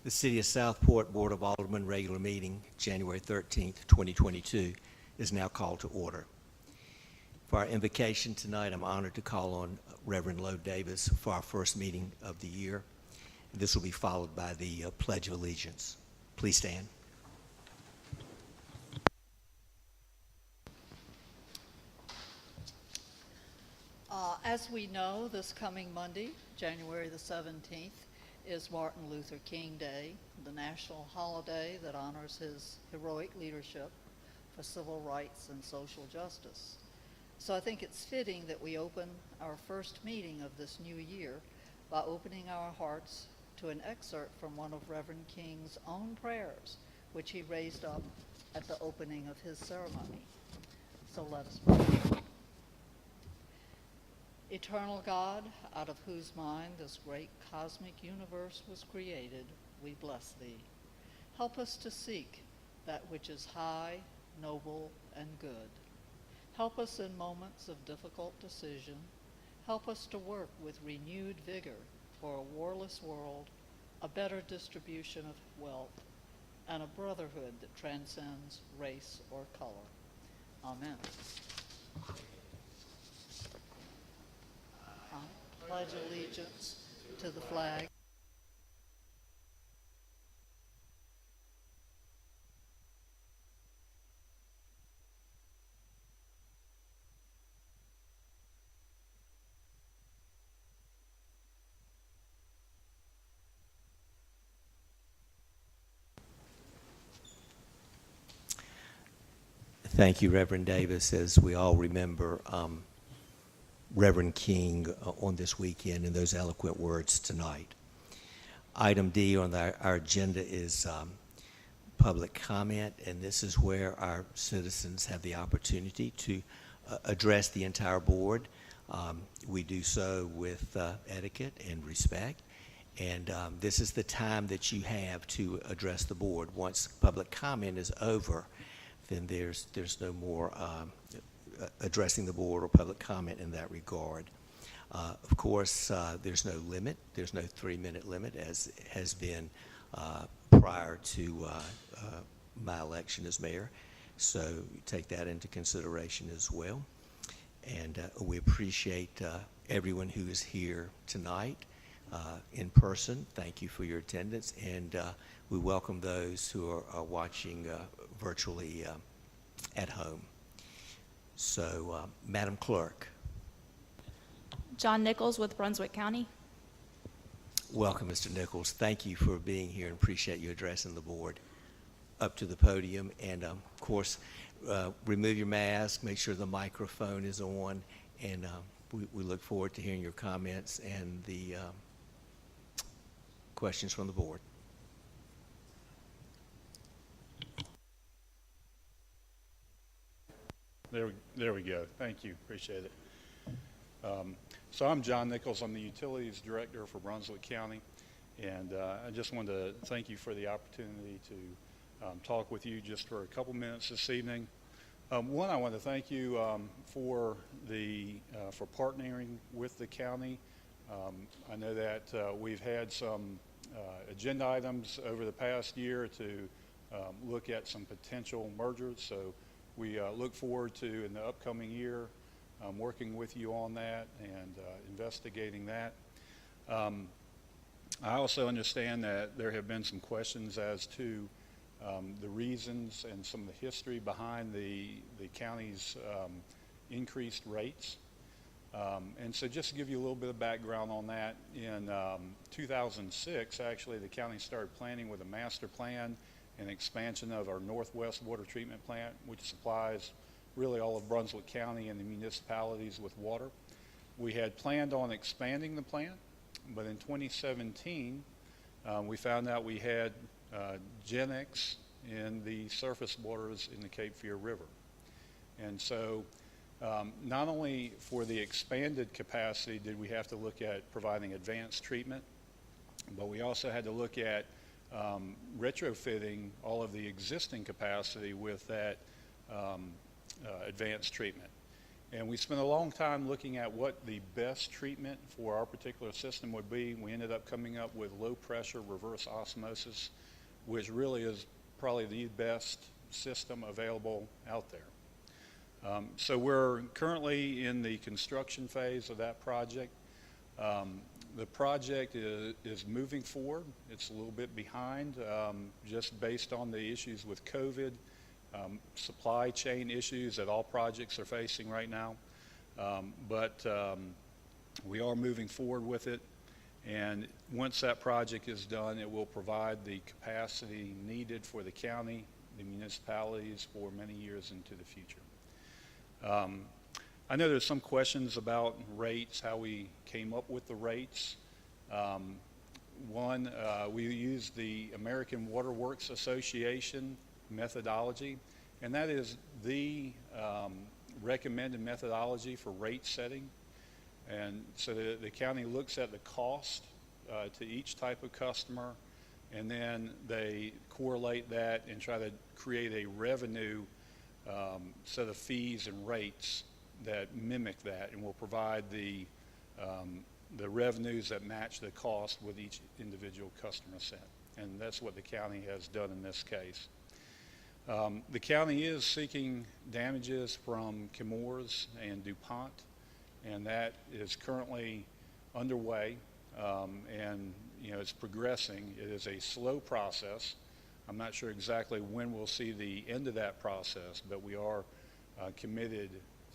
The City of Southport Board of Aldermen regular meeting, January 13th, 2022, is now called to order. For our invocation tonight, I'm honored to call on Reverend Lowe Davis for our first meeting of the year. This will be followed by the Pledge of Allegiance. Please stand. As we know, this coming Monday, January the 17th, is Martin Luther King Day, the national holiday that honors his heroic leadership for civil rights and social justice. So I think it's fitting that we open our first meeting of this new year by opening our hearts to an excerpt from one of Reverend King's own prayers, which he raised up at the opening of his ceremony. So let us pray. Eternal God, out of whose mind this great cosmic universe was created, we bless thee. Help us to seek that which is high, noble, and good. Help us in moments of difficult decision. Help us to work with renewed vigor for a warless world, a better distribution of wealth, and a brotherhood that transcends race or color. Amen. I pledge allegiance to the flag. Thank you, Reverend Davis. As we all remember, Reverend King on this weekend and those eloquent words tonight. Item D on our agenda is public comment, and this is where our citizens have the opportunity to address the entire board. We do so with etiquette and respect, and this is the time that you have to address the board. Once public comment is over, then there's no more addressing the board or public comment in that regard. Of course, there's no limit. There's no 3-minute limit, as has been prior to my election as mayor. So you take that into consideration as well. And we appreciate everyone who is here tonight in person. Thank you for your attendance. And we welcome those who are watching virtually at home. So, Madam Clerk. John Nichols with Brunswick County. Welcome, Mr. Nichols. Thank you for being here and appreciate you addressing the board. Up to the podium, and of course, remove your mask, make sure the microphone is on, and we look forward to hearing your comments and the questions from the board. There we go. Thank you. Appreciate it. So I'm John Nichols. I'm the Utilities Director for Brunswick County, and I just wanted to thank you for the opportunity to talk with you just for a couple minutes this evening. One, I want to thank you for partnering with the county. I know that we've had some agenda items over the past year to look at some potential mergers, so we look forward to, in the upcoming year, working with you on that and investigating that. I also understand that there have been some questions as to the reasons and some of the history behind the county's increased rates. And so just to give you a little bit of background on that, in 2006, actually, the county started planning with a master plan and expansion of our Northwest Water Treatment Plant, which supplies really all of Brunswick County and the municipalities with water. We had planned on expanding the plant, but in 2017, we found out we had Gen X in the surface waters in the Cape Fear River. And so not only for the expanded capacity did we have to look at providing advanced treatment, but we also had to look at retrofitting all of the existing capacity with that advanced treatment. And we spent a long time looking at what the best treatment for our particular system would be. We ended up coming up with low pressure reverse osmosis, which really is probably the best system available out there. So we're currently in the construction phase of that project. The project is moving forward. It's a little bit behind just based on the issues with COVID, supply chain issues that all projects are facing right now. But we are moving forward with it. And once that project is done, it will provide the capacity needed for the county, the municipalities for many years into the future. I know there's some questions about rates, how we came up with the rates. One, we used the American Water Works Association methodology, and that is the recommended methodology for rate setting. And so the county looks at the cost to each type of customer, and then they correlate that and try to create a revenue set of fees and rates that mimic that, and will provide the revenues that match the cost with each individual customer set. And that's what the county has done in this case. The county is seeking damages from Chemours and DuPont, and that is currently underway, and it's progressing. It is a slow process. I'm not sure exactly when we'll see the end of that process, but we are committed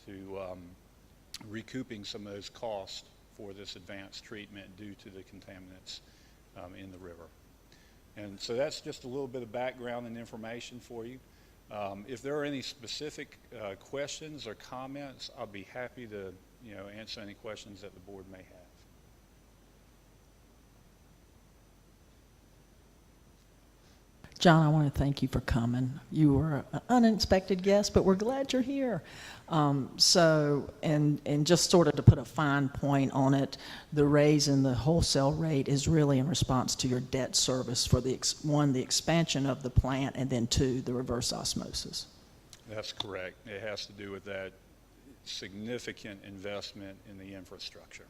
to recouping some of those costs for this advanced treatment due to the contaminants in the river. And so that's just a little bit of background and information for you. If there are any specific questions or comments, I'll be happy to answer any questions that the board may have. John, I want to thank you for coming. You were an unexpected guest, but we're glad you're here. And just sort of to put a fine point on it, the raise in the wholesale rate is really in response to your debt service for the expansion of the plant, and then two, the reverse osmosis. That's correct. It has to do with that significant investment in the infrastructure.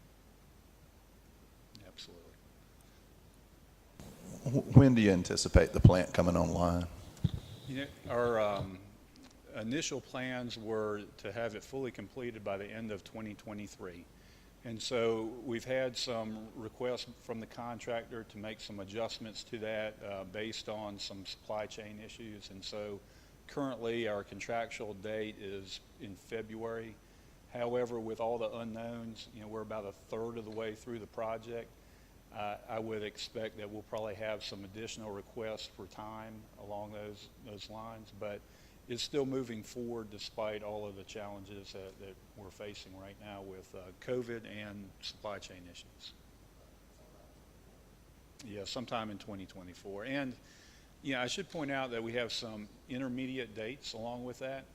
Absolutely. When do you anticipate the plant coming online? Our initial plans were to have it fully completed by the end of 2023. And so we've had some requests from the contractor to make some adjustments to that based on some supply chain issues. And so currently our contractual date is in February. However, with all the unknowns, we're about a third of the way through the project. I would expect that we'll probably have some additional requests for time along those lines, but it's still moving forward despite all of the challenges that we're facing right now with COVID and supply chain issues. Yeah, sometime in 2024. And I should point out that we have some intermediate dates along with that.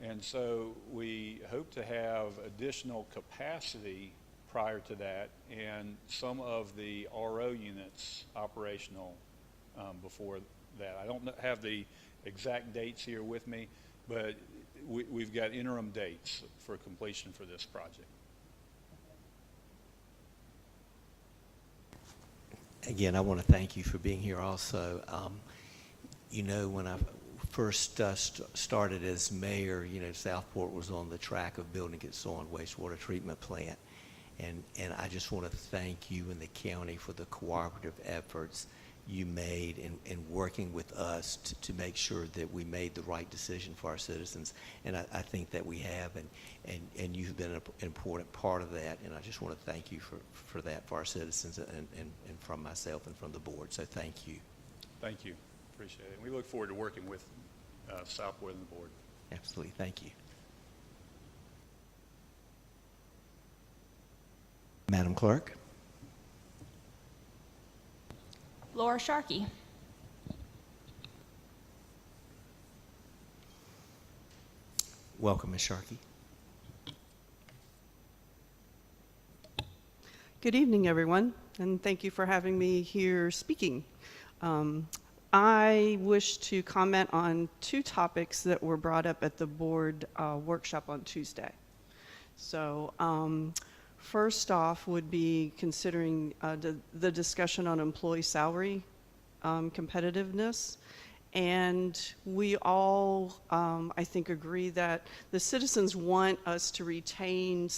And so we hope to have additional capacity prior to that, and some of the RO units operational before that. I don't have the exact dates here with me, but we've got interim dates for completion for this project. Again, I want to thank you for being here also. When I first started as mayor, Southport was on the track of building its own wastewater treatment plant. And I just want to thank you and the county for the cooperative efforts you made in working with us to make sure that we made the right decision for our citizens. And I think that we have, and you've been an important part of that. And I just want to thank you for that for our citizens and from myself and from the board. So thank you. Thank you. Appreciate it. We look forward to working with Southport and the board. Absolutely. Thank you. Madam Clerk. Laura Sharkey. Welcome, Ms. Sharkey. Good evening, everyone, and thank you for having me here speaking. I wish to comment on two topics that were brought up at the board workshop on Tuesday. So first off would be considering the discussion on employee salary competitiveness. And we all, I think, agree that the citizens want us to retain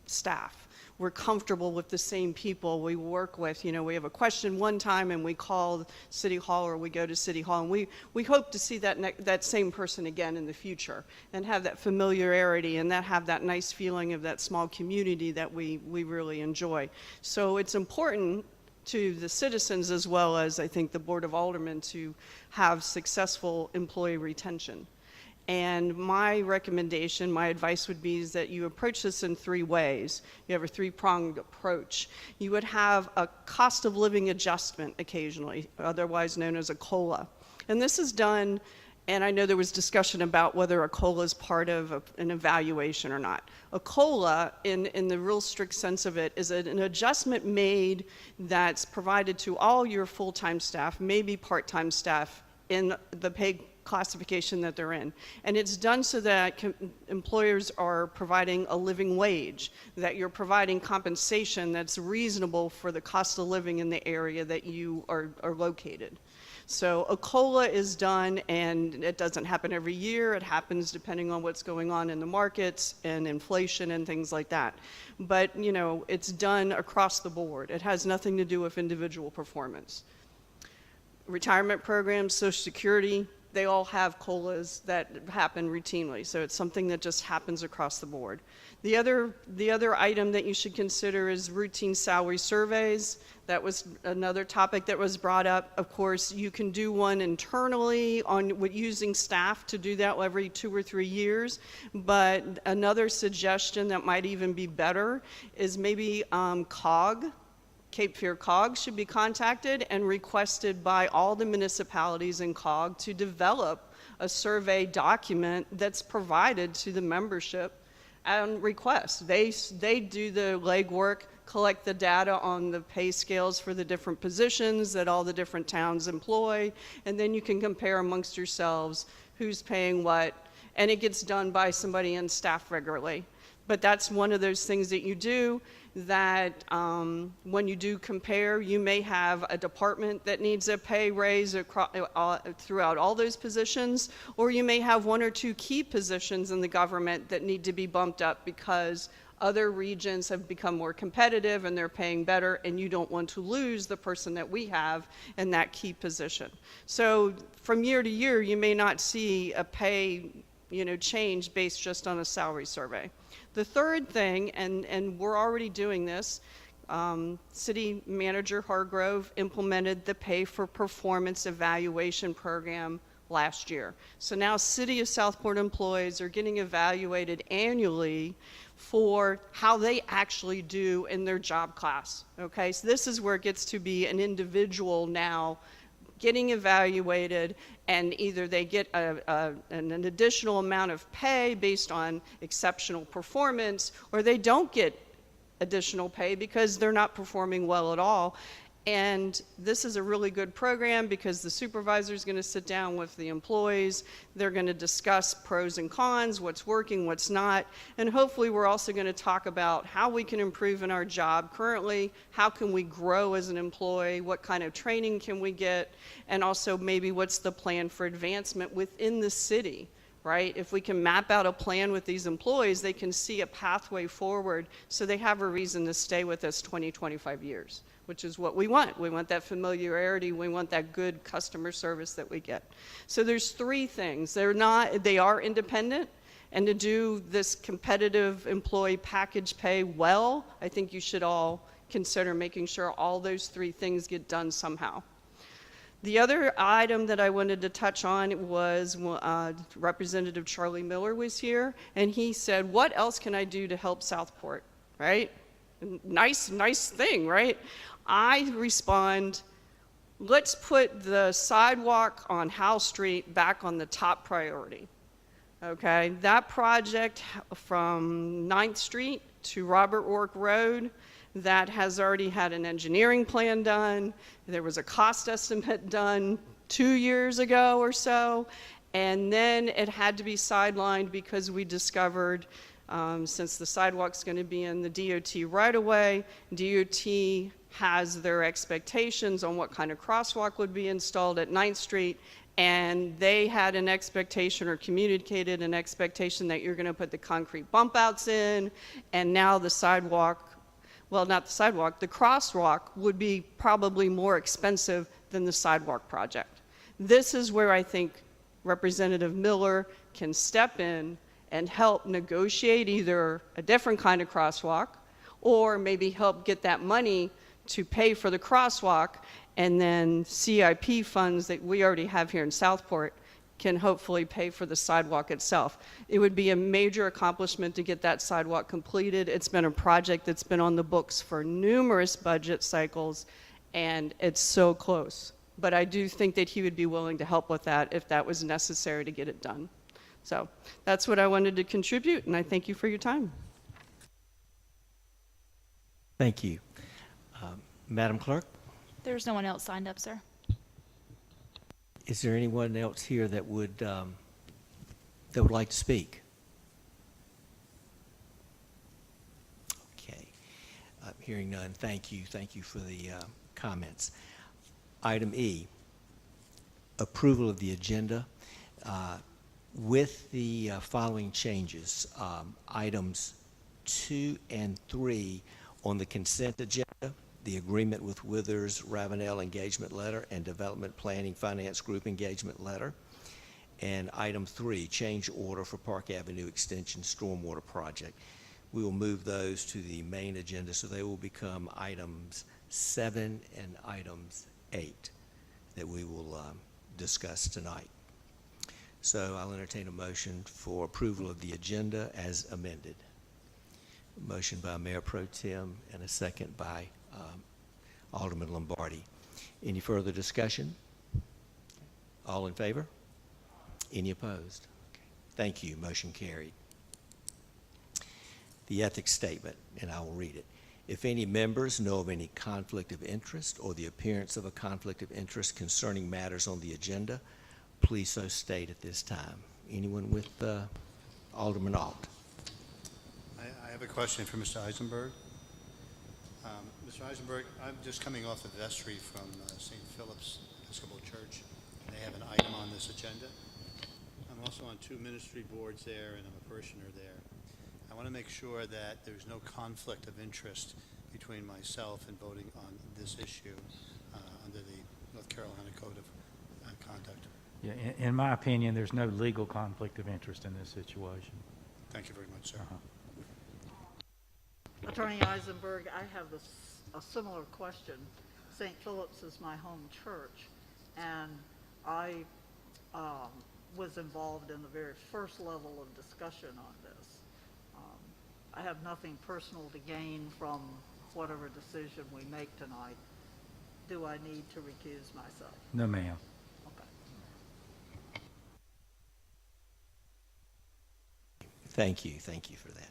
staff. We're comfortable with the same people we work with. You know, we have a question one time and we call City Hall or we go to City Hall, and we hope to see that same person again in the future and have that familiarity and have that nice feeling of that small community that we really enjoy. So it's important to the citizens as well as, I think, the Board of Aldermen to have successful employee retention. And my recommendation, my advice would be is that you approach this in three ways. You have a three-pronged approach. You would have a cost of living adjustment occasionally, otherwise known as a COLA. And this is done, and I know there was discussion about whether a COLA is part of an evaluation or not. A COLA, in the real strict sense of it, is an adjustment made that's provided to all your full-time staff, maybe part-time staff, in the pay classification that they're in. And it's done so that employers are providing a living wage, that you're providing compensation that's reasonable for the cost of living in the area that you are located. So a COLA is done, and it doesn't happen every year. It happens depending on what's going on in the markets and inflation and things like that. But, you know, it's done across the board. It has nothing to do with individual performance. Retirement programs, Social Security, they all have COLAs that happen routinely. So it's something that just happens across the board. The other item that you should consider is routine salary surveys. That was another topic that was brought up. Of course, you can do one internally using staff to do that every 2 or 3 years. But another suggestion that might even be better is maybe COG. Cape Fear COG should be contacted and requested by all the municipalities in COG to develop a survey document that's provided to the membership on request. They do the legwork, collect the data on the pay scales for the different positions that all the different towns employ, and then you can compare amongst yourselves who's paying what, and it gets done by somebody in staff regularly. But that's one of those things that you do that when you do compare, you may have a department that needs a pay raise throughout all those positions, or you may have 1 or 2 key positions in the government that need to be bumped up because other regions have become more competitive and they're paying better, and you don't want to lose the person that we have in that key position. So from year to year, you may not see a pay change based just on a salary survey. The third thing, and we're already doing this, City Manager Hargrove implemented the Pay for Performance Evaluation Program last year. So now City of Southport employees are getting evaluated annually for how they actually do in their job class. Okay, so this is where it gets to be an individual now getting evaluated, and either they get an additional amount of pay based on exceptional performance, or they don't get additional pay because they're not performing well at all. And this is a really good program because the supervisor is going to sit down with the employees. They're going to discuss pros and cons, what's working, what's not. And hopefully we're also going to talk about how we can improve in our job currently, how can we grow as an employee, what kind of training can we get, and also maybe what's the plan for advancement within the city. Right? If we can map out a plan with these employees, they can see a pathway forward so they have a reason to stay with us 20, 25 years, which is what we want. We want that familiarity. We want that good customer service that we get. So there's 3 things. They are independent, and to do this competitive employee package pay well, I think you should all consider making sure all those 3 things get done somehow. The other item that I wanted to touch on was Representative Charlie Miller was here, and he said, what else can I do to help Southport, right? Nice thing, right? I respond, let's put the sidewalk on Howe Street back on the top priority, okay? That project from 9th Street to Robert Ork Road, that has already had an engineering plan done. There was a cost estimate done 2 years ago or so, and then it had to be sidelined because we discovered Since the sidewalk's going to be in the DOT right away, DOT has their expectations on what kind of crosswalk would be installed at 9th Street, and they had an expectation or communicated an expectation that you're going to put the concrete bump outs in, and now the sidewalk, well, not the sidewalk, the crosswalk would be probably more expensive than the sidewalk project. This is where I think Representative Miller can step in and help negotiate either a different kind of crosswalk, or maybe help get that money to pay for the crosswalk, and then CIP funds that we already have here in Southport can hopefully pay for the sidewalk itself. It would be a major accomplishment to get that sidewalk completed. It's been a project that's been on the books for numerous budget cycles, and it's so close. But I do think that he would be willing to help with that if that was necessary to get it done. So that's what I wanted to contribute, and I thank you for your time. Thank you. Madam Clerk, There's no one else signed up, sir. is there anyone else here that would like to speak? Okay. Hearing none, thank you. Thank you for the comments. Item E, approval of the agenda. With the following changes, items 2 and 3 on the consent agenda, the agreement with Withers Ravenel engagement letter and development planning finance group engagement letter, and item 3, change order for Park Avenue extension stormwater project. We will move those to the main agenda, so they will become items 7 and items 8 that we will discuss tonight. So I'll entertain a motion for approval of the agenda as amended. Motion by Mayor Pro Tem and a second by Alderman Lombardi. Any further discussion? All in favor? Any opposed? Okay. Thank you. Motion carried. The ethics statement, and I will read it. If any members know of any conflict of interest or the appearance of a conflict of interest concerning matters on the agenda, please so state at this time. Anyone with Alderman Alt? I have a question for Mr. Eisenberg. Mr. Eisenberg, I'm just coming off the vestry from St. Philip's Episcopal Church, and they have an item on this agenda. I'm also on 2 ministry boards there, and I'm a parishioner there. I want to make sure that there's no conflict of interest between myself and voting on this issue under the North Carolina Code of Conduct. Yeah, in my opinion, there's no legal conflict of interest in this situation. Thank you very much, sir. Attorney Eisenberg, I have a similar question. St. Philip's is my home church, and I was involved in the very first level of discussion on this. I have nothing personal to gain from whatever decision we make tonight. Do I need to recuse myself? No, ma'am. Okay. Thank you. Thank you for that.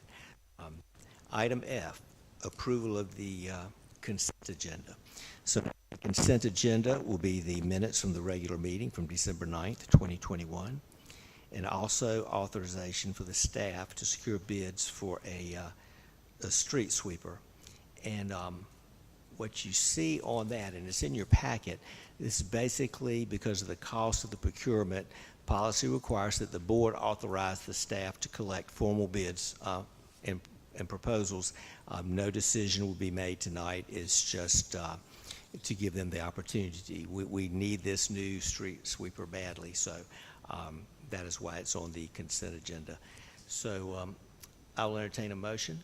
Item F, approval of the consent agenda. So the consent agenda will be the minutes from the regular meeting from December 9th, 2021, and also authorization for the staff to secure bids for a street sweeper. And what you see on that, and it's in your packet, this is basically because of the cost of the procurement. Policy requires that the board authorize the staff to collect formal bids and proposals. No decision will be made tonight. It's just to give them the opportunity. We need this new street sweeper badly, so that is why it's on the consent agenda. So I'll entertain a motion.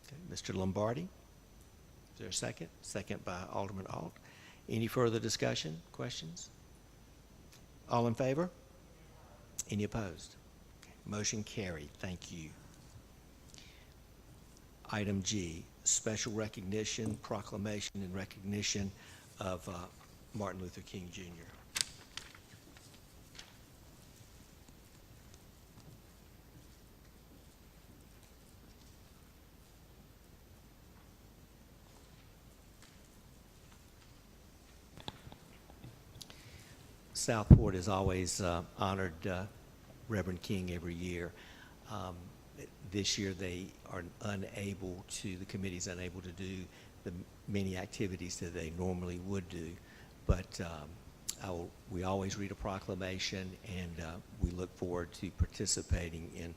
Okay, Mr. Lombardi, is there a second? Second by Alderman Alt. Any further discussion, questions? All in favor? Any opposed? Okay, motion carried. Thank you. Item G, special recognition, proclamation, and recognition of Martin Luther King, Jr. Southport is always honored Reverend King every year. This year the committee's unable to do the many activities that they normally would do, but we always read a proclamation, and we look forward to participating in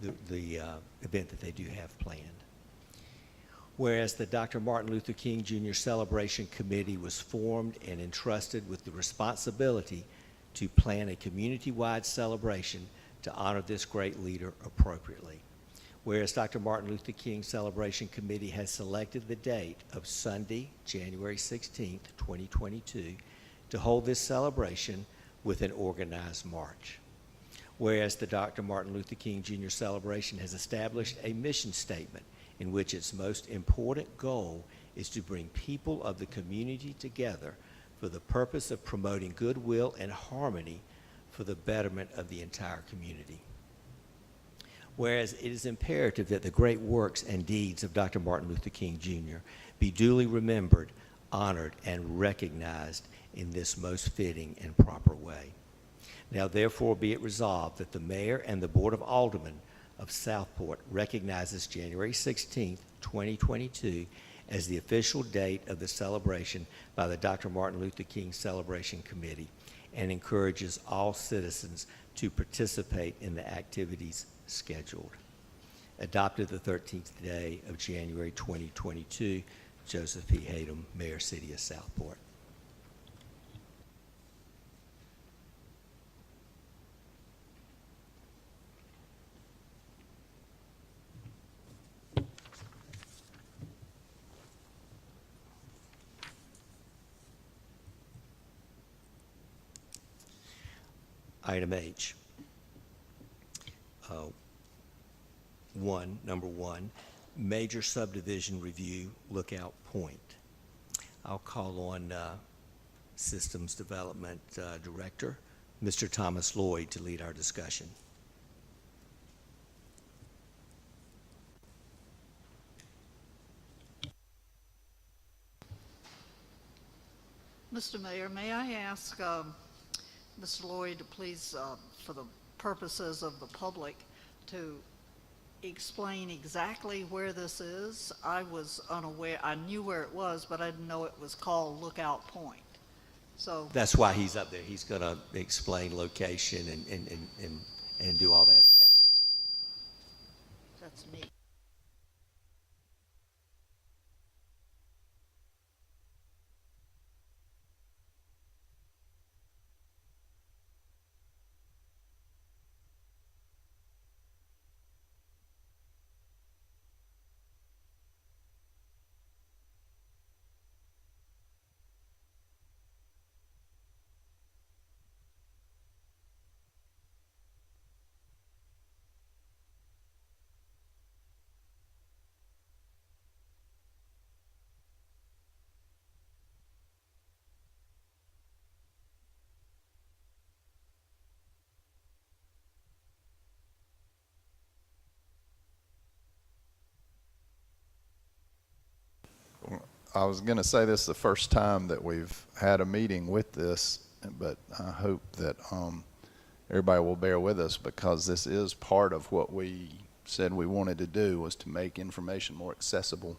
the event that they do have planned. Whereas the Dr. Martin Luther King Jr. Celebration Committee was formed and entrusted with the responsibility to plan a community-wide celebration to honor this great leader appropriately. Whereas Dr. Martin Luther King Celebration Committee has selected the date of Sunday, January 16th, 2022, to hold this celebration with an organized march. Whereas the Dr. Martin Luther King Jr. Celebration has established a mission statement in which its most important goal is to bring people of the community together for the purpose of promoting goodwill and harmony for the betterment of the entire community. Whereas it is imperative that the great works and deeds of Dr. Martin Luther King Jr. be duly remembered, honored, and recognized in this most fitting and proper way. Now therefore be it resolved that the Mayor and the Board of Aldermen of Southport recognizes January 16th, 2022 as the official date of the celebration by the Dr. Martin Luther King Celebration Committee, and encourages all citizens to participate in the activities scheduled. Adopted the 13th day of January 2022, Joseph P. Hatem, Mayor, City of Southport. Item H. Number one, major subdivision review, Lookout Point. I'll call on Systems Development Director, Mr. Thomas Lloyd, to lead our discussion. Mr. Mayor, may I ask Mr. Lloyd to please, for the purposes of the public, to explain exactly where this is? I was unaware. I knew where it was, but I didn't know it was called Lookout Point. So That's why he's up there. He's going to explain location and do all that. that's neat. I was going to say this is the first time that we've had a meeting with this, but I hope that everybody will bear with us, because this is part of what we said we wanted to do, was to make information more accessible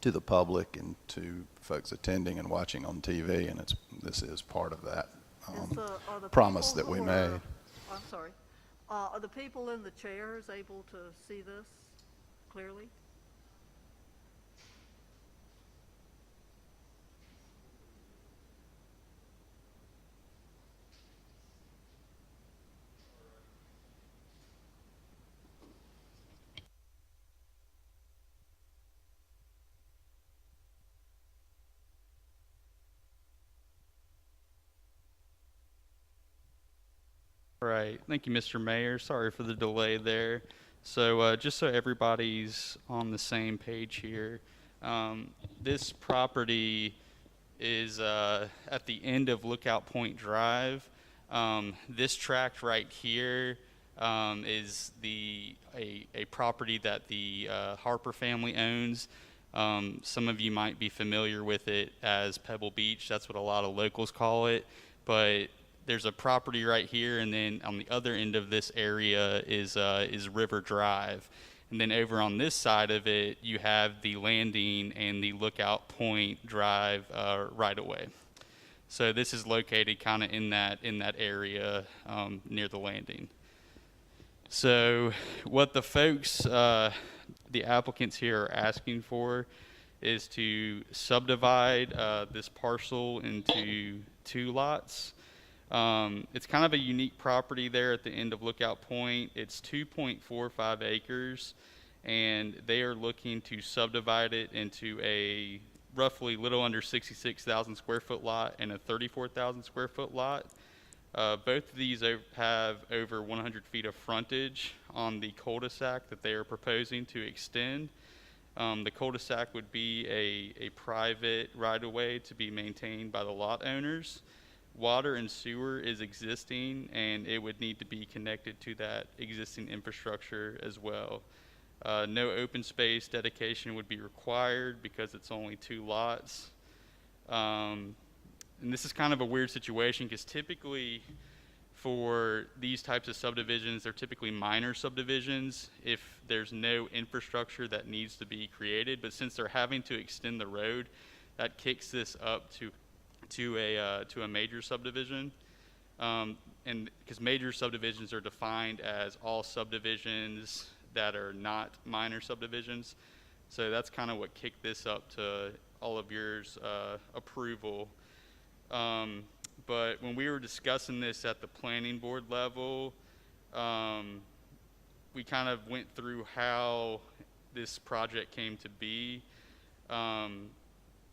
to the public and to folks attending and watching on TV, and this is part of that Are the promise people that we who made. I'm sorry. Are the people in the chairs able to see this clearly? Right. Thank you, Mr. Mayor. Sorry for the delay there. So just so everybody's on the same page here, this property is at the end of Lookout Point Drive. This tract right here is a property that the Harper family owns. Some of you might be familiar with it as Pebble Beach. That's what a lot of locals call it. But there's a property right here, and then on the other end of this area is River Drive. And then over on this side of it, you have the landing and the Lookout Point Drive right away. So this is located kind of in that area near the landing. So what the folks, the applicants here are asking for is to subdivide this parcel into 2 lots. It's kind of a unique property there at the end of Lookout Point. It's 2.45 acres, and they are looking to subdivide it into a roughly little under 66,000 square foot lot and a 34,000 square foot lot. Both of these have over 100 feet of frontage on the cul-de-sac that they are proposing to extend. The cul-de-sac would be a private right-of-way to be maintained by the lot owners. Water and sewer is existing, and it would need to be connected to that existing infrastructure as well. No open space dedication would be required because it's only 2 lots. And this is kind of a weird situation because typically for these types of subdivisions, they're typically minor subdivisions if there's no infrastructure that needs to be created. But since they're having to extend the road, that kicks this up to a major subdivision. And because major subdivisions are defined as all subdivisions that are not minor subdivisions. So that's kind of what kicked this up to all of yours approval. But when we were discussing this at the planning board level, we kind of went through how this project came to be.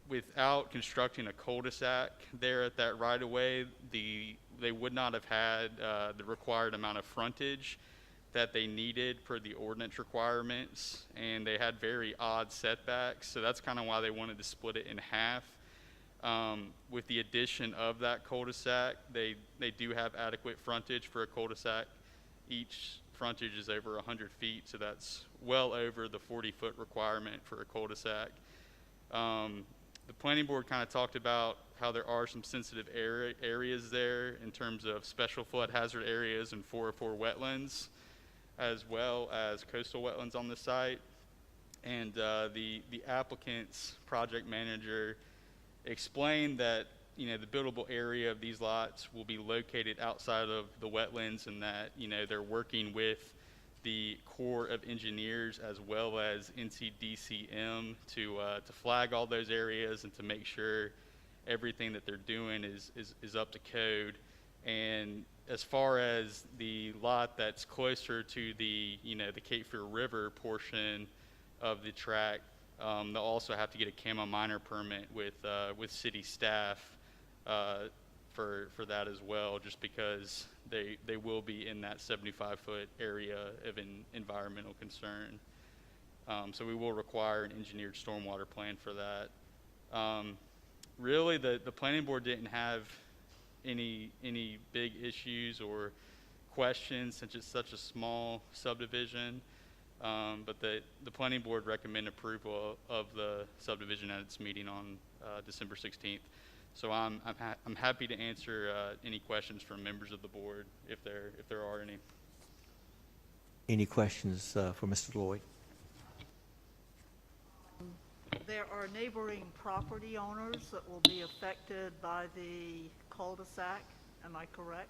Without constructing a cul-de-sac there at that right-of-way, they would not have had the required amount of frontage that they needed per the ordinance requirements, and they had very odd setbacks, so that's kind of why they wanted to split it in half. With the addition of that cul-de-sac, they do have adequate frontage for a cul-de-sac. Each frontage is over 100 feet, so that's well over the 40-foot requirement for a cul-de-sac. The planning board kind of talked about how there are some sensitive areas there in terms of special flood hazard areas and 404 wetlands, as well as coastal wetlands on the site. And the applicant's project manager explained that the buildable area of these lots will be located outside of the wetlands, and that they're working with the Corps of Engineers as well as NCDCM to flag all those areas and to make sure everything that they're doing is up to code. And as far as the lot that's closer to the Cape Fear River portion of the tract, they'll also have to get a camo minor permit with city staff for that as well, just because they will be in that 75-foot area of an environmental concern. So we will require an engineered stormwater plan for that. Really, the planning board didn't have any big issues or questions since it's such a small subdivision. But the planning board recommended approval of the subdivision at its meeting on December 16th. So I'm happy to answer any questions from members of the board if there are any. Any questions for Mr. Lloyd? There are neighboring property owners that will be affected by the cul-de-sac, am I correct?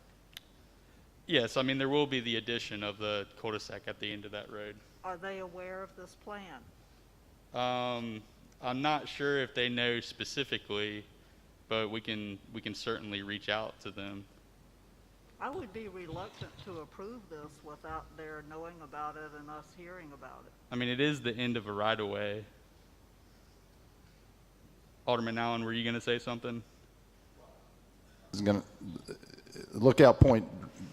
Yes, I mean there will be the addition of the cul-de-sac at the end of that road. Are they aware of this plan? I'm not sure if they know specifically, but we can certainly reach out to them. I would be reluctant to approve this without their knowing about it and us hearing about it. I mean, it is the end of a right-of-way. Alderman Allen, were you going to say something? Lookout Point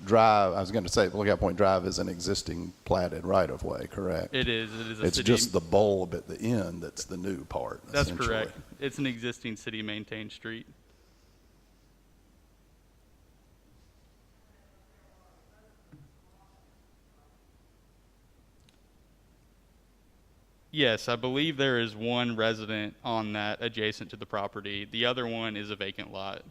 Drive, I was going to say Lookout Point Drive is an existing platted right-of-way, correct? It is. It is a It's city. just the bulb at the end that's the new part. That's essentially. correct. It's an existing city-maintained street. Yes, I believe there is one resident on that adjacent to the property. The other one is a vacant lot.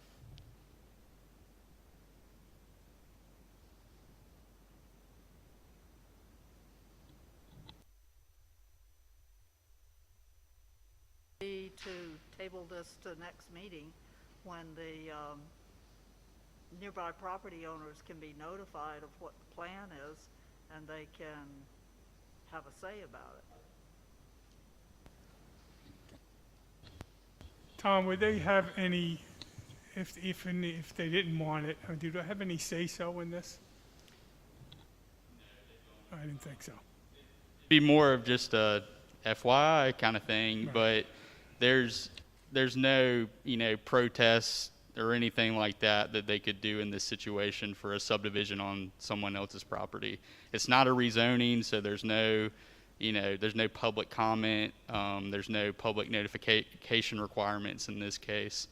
be to table this to next meeting when the nearby property owners can be notified of what the plan is and they can have a say about it. Tom, would they have any, if they didn't want it, do they have any say-so in this? I didn't think so. Be more of just a FYI kind of thing, but there's no, protests or anything like that they could do in this situation for a subdivision on someone else's property. It's not a rezoning, so there's no public comment, there's no public notification requirements in this case.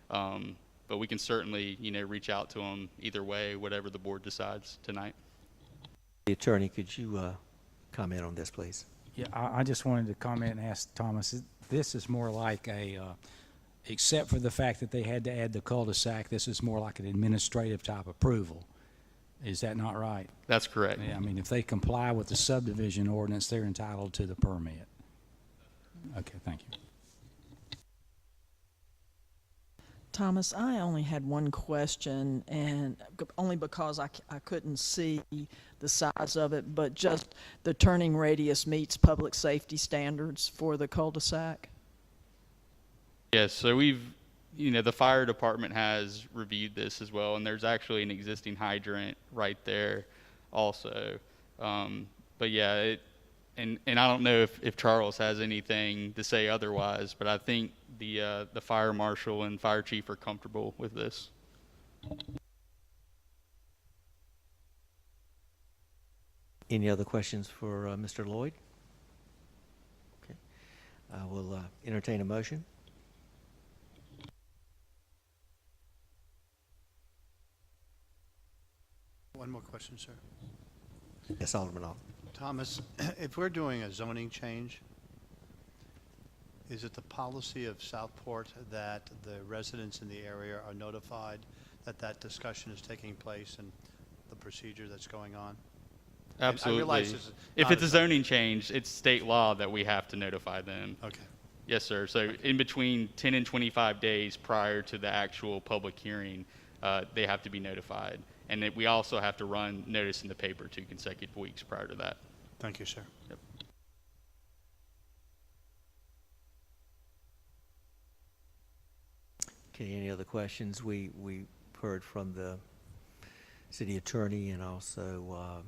But we can certainly, reach out to them either way, whatever the board decides tonight. The attorney, could you comment on this, please? Yeah, I just wanted to comment and ask Thomas, this is more like except for the fact that they had to add the cul-de-sac, this is more like an administrative type approval. Is that not right? That's correct. Yeah, I mean, if they comply with the subdivision ordinance, they're entitled to the permit. Okay, thank you. Thomas, I only had one question, and only because I couldn't see the size of it, but just the turning radius meets public safety standards for the cul-de-sac? Yes, so we've, the fire department has reviewed this as well, and there's actually an existing hydrant right there also. But yeah, and I don't know if Charles has anything to say otherwise, but I think the fire marshal and fire chief are comfortable with this. Any other questions for Mr. Lloyd? Okay. I will entertain a motion. One more question, sir. Yes, Alderman Ock. Thomas, if we're doing a zoning change, is it the policy of Southport that the residents in the area are notified that that discussion is taking place and the procedure that's going on? Absolutely. I realize this is if not it's a zoning change, it's state law that we have to notify them. Okay. Yes, sir. So in between 10 and 25 days prior to the actual public hearing, they have to be notified. And we also have to run notice in the paper 2 consecutive weeks prior to that. Thank you, sir. Yep. Okay, any other questions? We heard from the city attorney and also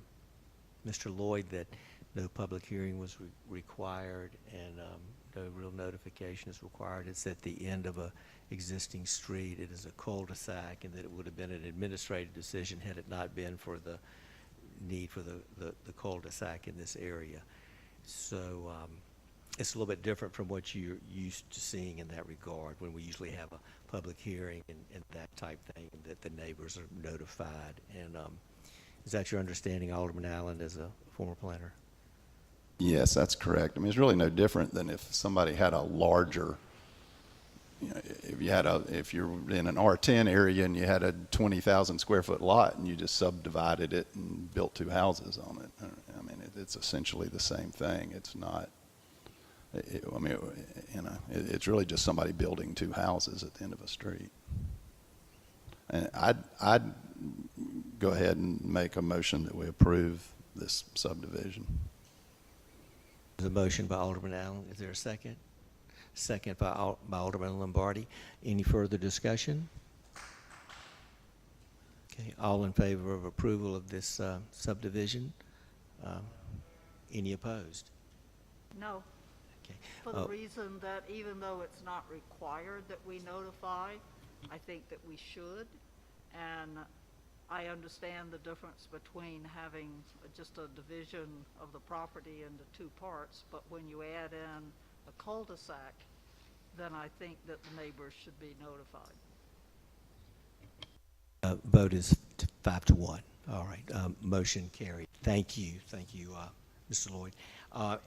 Mr. Lloyd that no public hearing was required and no real notification is required. It's at the end of a existing street. It is a cul-de-sac, and that it would have been an administrative decision had it not been for the need for the cul-de-sac in this area. So it's a little bit different from what you're used to seeing in that regard, when we usually have a public hearing and that type thing, that the neighbors are notified. And is that your understanding, Alderman Allen, as a former planner? Yes, that's correct. I mean, it's really no different than if somebody had a larger, if you're in an R10 area and you had a 20,000 square foot lot and you just subdivided it and built 2 houses on it. I mean, it's essentially the same thing. It's not, it's really just somebody building 2 houses at the end of a street. And I'd go ahead and make a motion that we approve this subdivision. There's a motion by Alderman Allen. Is there a second? Second by Alderman Lombardi. Any further discussion? Okay, all in favor of approval of this subdivision? Any opposed? No, Okay. for the reason that even though it's not required that we notify, I think that we should. And I understand the difference between having just a division of the property into 2 parts, but when you add in a cul-de-sac, then I think that the neighbors should be notified. Vote is 5-1. All right, motion carried. Thank you, Mr. Lloyd.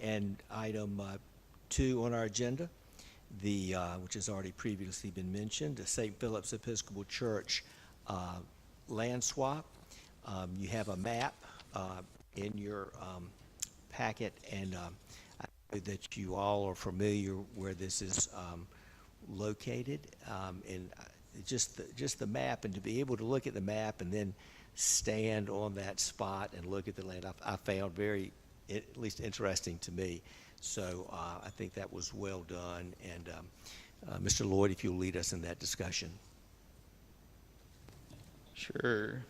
And item 2 on our agenda, which has already previously been mentioned, the St. Philip's Episcopal Church land swap. You have a map in your packet, and that you all are familiar where this is located, and just the map, and to be able to look at the map and then stand on that spot and look at the land, I found very, at least interesting to me. So I think that was well done. And Mr. Lloyd, if you'll lead us in that discussion. Sure.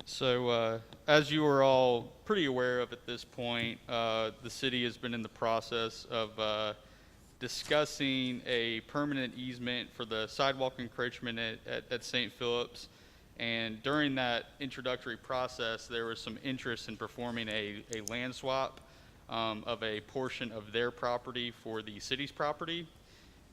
So, as you are all pretty aware of at this point, the city has been in the process of discussing a permanent easement for the sidewalk encroachment at St. Philip's. And during that introductory process, there was some interest in performing a land swap of a portion of their property for the city's property.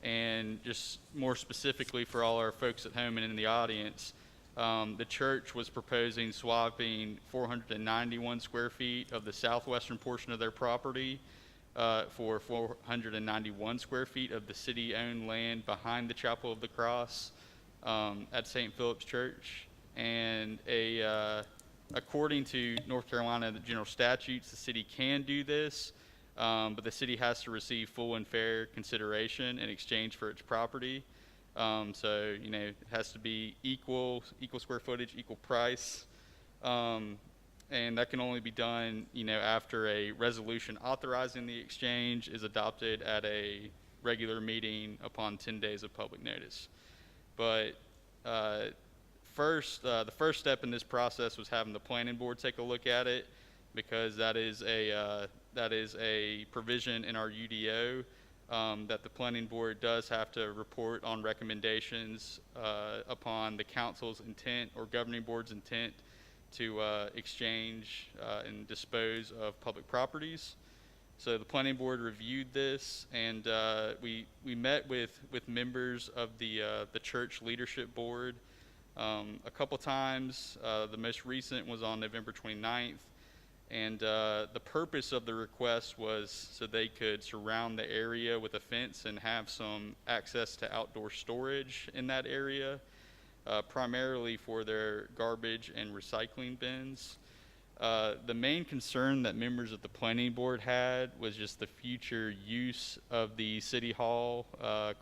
And just more specifically for all our folks at home and in the audience, the church was proposing swapping 491 square feet of the southwestern portion of their property for 491 square feet of the city-owned land behind the Chapel of the Cross at St. Philip's Church. And according to North Carolina general statutes, the city can do this, but the city has to receive full and fair consideration in exchange for its property. So, you know, it has to be equal square footage, equal price. And that can only be done, you know, after a resolution authorizing the exchange is adopted at a regular meeting upon 10 days of public notice. But the first step in this process was having the planning board take a look at it, because that is a provision in our UDO that the planning board does have to report on recommendations upon the council's intent or governing board's intent to exchange and dispose of public properties. So the planning board reviewed this, and we met with members of the church leadership board a couple times. The most recent was on November 29th. And the purpose of the request was so they could surround the area with a fence and have some access to outdoor storage in that area, primarily for their garbage and recycling bins. The main concern that members of the planning board had was just the future use of the City Hall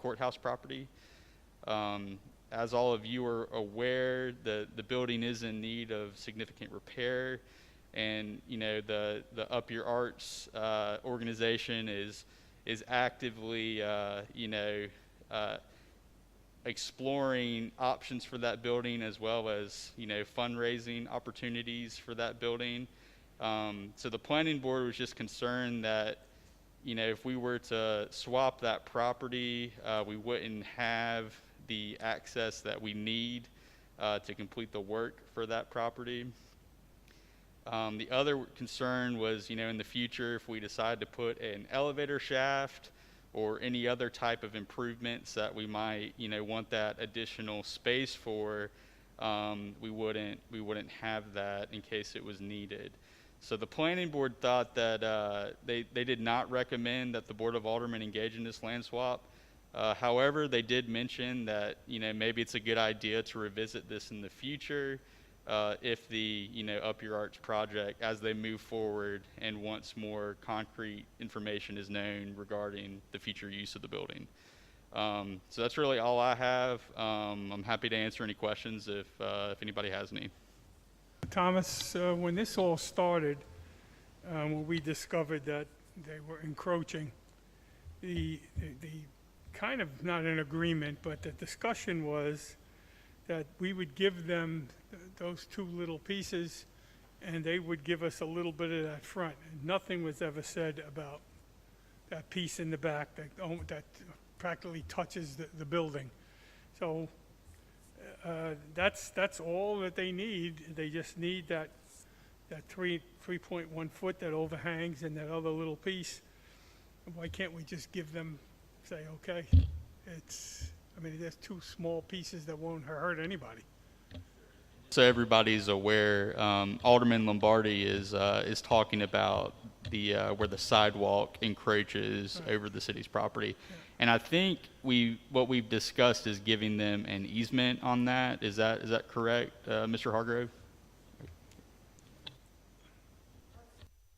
courthouse property. As all of you are aware, the building is in need of significant repair. And, you know, the Up Your Arts organization is actively, exploring options for that building, as well as, you know, fundraising opportunities for that building. So the planning board was just concerned that, you know, if we were to swap that property, we wouldn't have the access that we need to complete the work for that property. The other concern was, you know, in the future, if we decide to put an elevator shaft or any other type of improvements that we might, you know, want that additional space for, we wouldn't have that in case it was needed. So the planning board thought that they did not recommend that the Board of Aldermen engage in this land swap. However, they did mention that, you know, maybe it's a good idea to revisit this in the future. If the, you know, Up Your Arts project, as they move forward and once more concrete information is known regarding the future use of the building. So that's really all I have. I'm happy to answer any questions if anybody has any. Thomas, when this all started, when we discovered that they were encroaching, the kind of not an agreement, but the discussion was that we would give them those two little pieces, and they would give us a little bit of that front. And nothing was ever said about that piece in the back that practically touches the building. So that's all that they need. They just need that 3.1 foot that overhangs and that other little piece. Why can't we just give them, say, okay, there's two small pieces that won't hurt anybody. So everybody's aware, Alderman Lombardi is talking about the where the sidewalk encroaches over the city's property. Yeah. And I think what we've discussed is giving them an easement on that. Is that correct, Mr. Hargrove?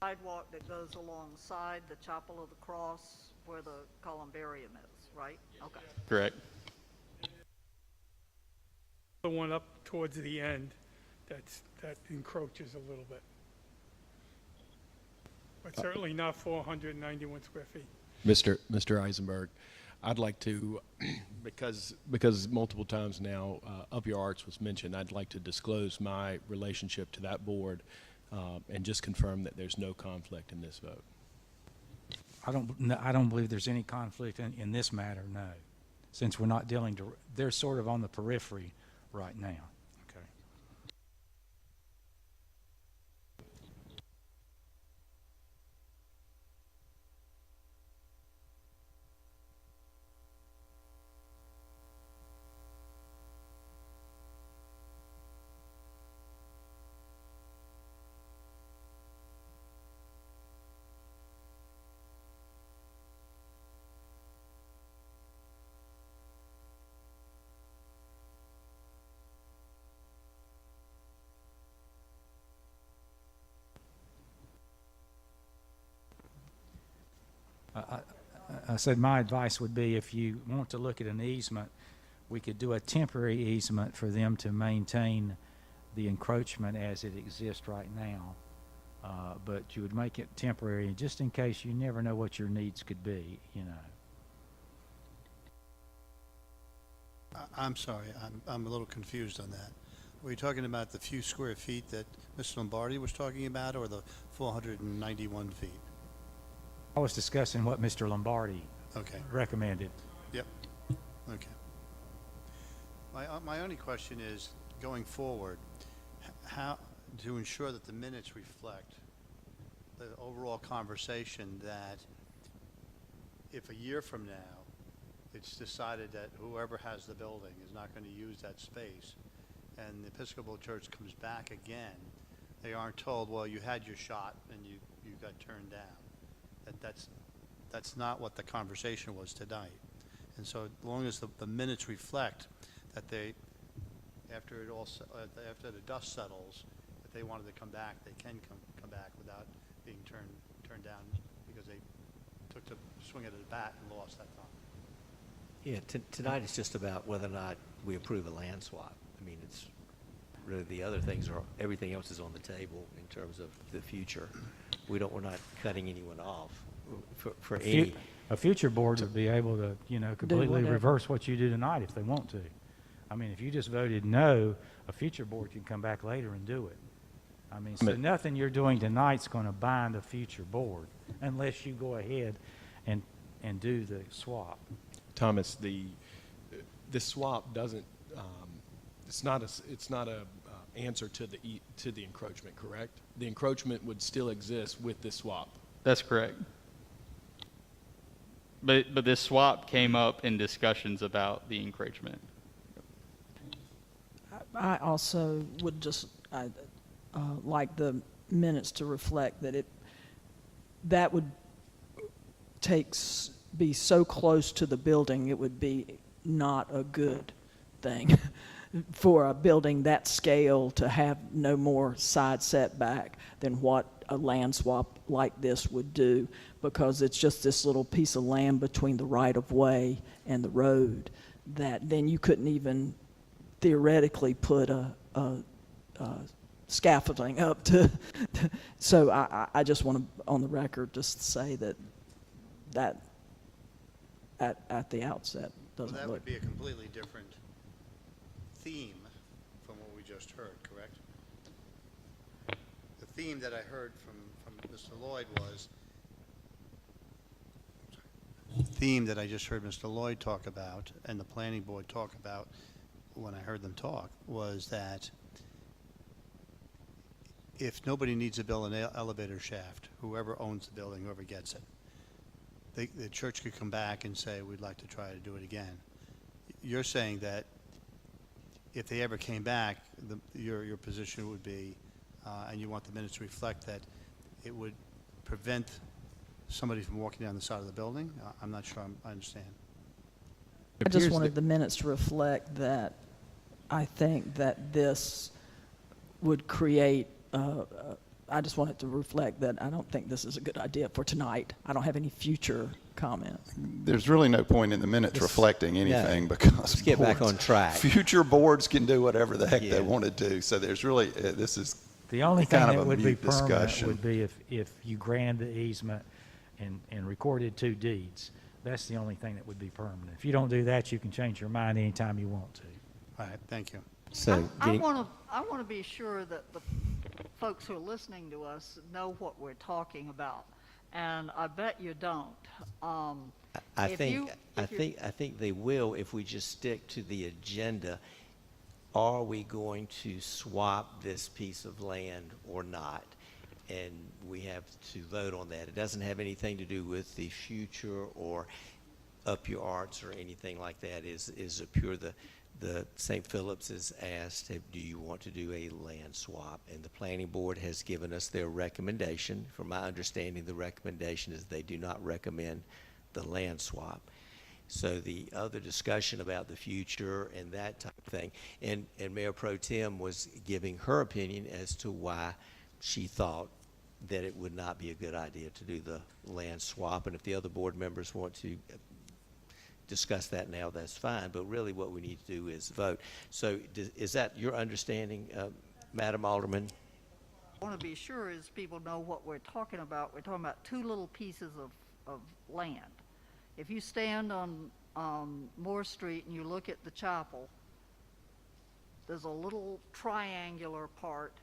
sidewalk that goes alongside the Chapel of the Cross where the columbarium is, right? Okay. Correct. The one up towards the end that encroaches a little bit. But certainly not 491 square feet. Mr. Eisenberg, I'd like to, because multiple times now Up Your Arts was mentioned, I'd like to disclose my relationship to that board and just confirm that there's no conflict in this vote. I don't believe there's any conflict in this matter, no. Since we're not dealing, they're sort of on the periphery right now. Okay. I said my advice would be if you want to look at an easement, we could do a temporary easement for them to maintain the encroachment as it exists right now. But you would make it temporary just in case. You never know what your needs could be, you know. I'm sorry, I'm a little confused on that. Were you talking about the few square feet that Mr. Lombardi was talking about, or the 491 feet? I was discussing what Mr. Lombardi Okay. recommended. Yep. Okay. My only question is, going forward, how to ensure that the minutes reflect the overall conversation, that if a year from now it's decided that whoever has the building is not going to use that space, and the Episcopal Church comes back again, they aren't told, well, you had your shot and you got turned down. That's not what the conversation was tonight. And so as long as the minutes reflect that they, after the dust settles, if they wanted to come back, they can come back without being turned down because they took the swing at the bat and lost that time. Yeah, tonight it's just about whether or not we approve a land swap. I mean, it's really the other things are, everything else is on the table in terms of the future. We're not cutting anyone off for any. A future board would be able to, you know, completely whatever. reverse what you do tonight if they want to. I mean, if you just voted no, a future board can come back later and do it. I mean, so nothing you're doing tonight's going to bind a future board unless you go ahead and do the swap. Thomas, this swap doesn't, it's not a answer to the encroachment, correct? The encroachment would still exist with this swap. That's correct. But this swap came up in discussions about the encroachment. I also would just like the minutes to reflect that that would be so close to the building, it would be not a good thing for a building that scale to have no more side setback than what a land swap like this would do, because it's just this little piece of land between the right-of-way and the road that then you couldn't even theoretically put a scaffolding up to. So I just want to, on the record, just say that at the outset doesn't Well, that look. would be a completely different theme from what we just heard, correct? The theme that I heard from Mr. Lloyd was, the theme that I just heard Mr. Lloyd talk about and the planning board talk about when I heard them talk was that if nobody needs to build an elevator shaft, whoever owns the building, whoever gets it, the church could come back and say, we'd like to try to do it again. You're saying that if they ever came back, your position would be, and you want the minutes to reflect that, it would prevent somebody from walking down the side of the building? I'm not sure I understand. I just wanted the minutes to reflect that I think that this would create I just wanted to reflect that I don't think this is a good idea for tonight. I don't have any future comments. There's really no point in the minutes reflecting anything because Let's get back boards- on track. Future boards can do whatever the heck Yeah. they want to do. So there's really, this is The only thing kind of that a would be mute permanent discussion. would be if you granted the easement and recorded 2 deeds. That's the only thing that would be permanent. If you don't do that, you can change your mind anytime you want to. All right, thank you. So, I getting- want to be sure that the folks who are listening to us know what we're talking about, and I bet you don't. I if think, you- I if you- think, I think they will if we just stick to the agenda. Are we going to swap this piece of land or not? And we have to vote on that. It doesn't have anything to do with the future or up your arts or anything like that. Is it pure the St. Philip's is asked, do you want to do a land swap? And the planning board has given us their recommendation. From my understanding, the recommendation is they do not recommend the land swap. So the other discussion about the future and that type of thing, and Mayor Pro Tem was giving her opinion as to why she thought that it would not be a good idea to do the land swap. And if the other board members want to discuss that now, that's fine. But really what we need to do is vote. So is that your understanding, Madam Alderman? I want to be sure is people know what we're talking about. We're talking about 2 little pieces of land. If you stand on Moore Street and you look at the chapel, there's a little triangular part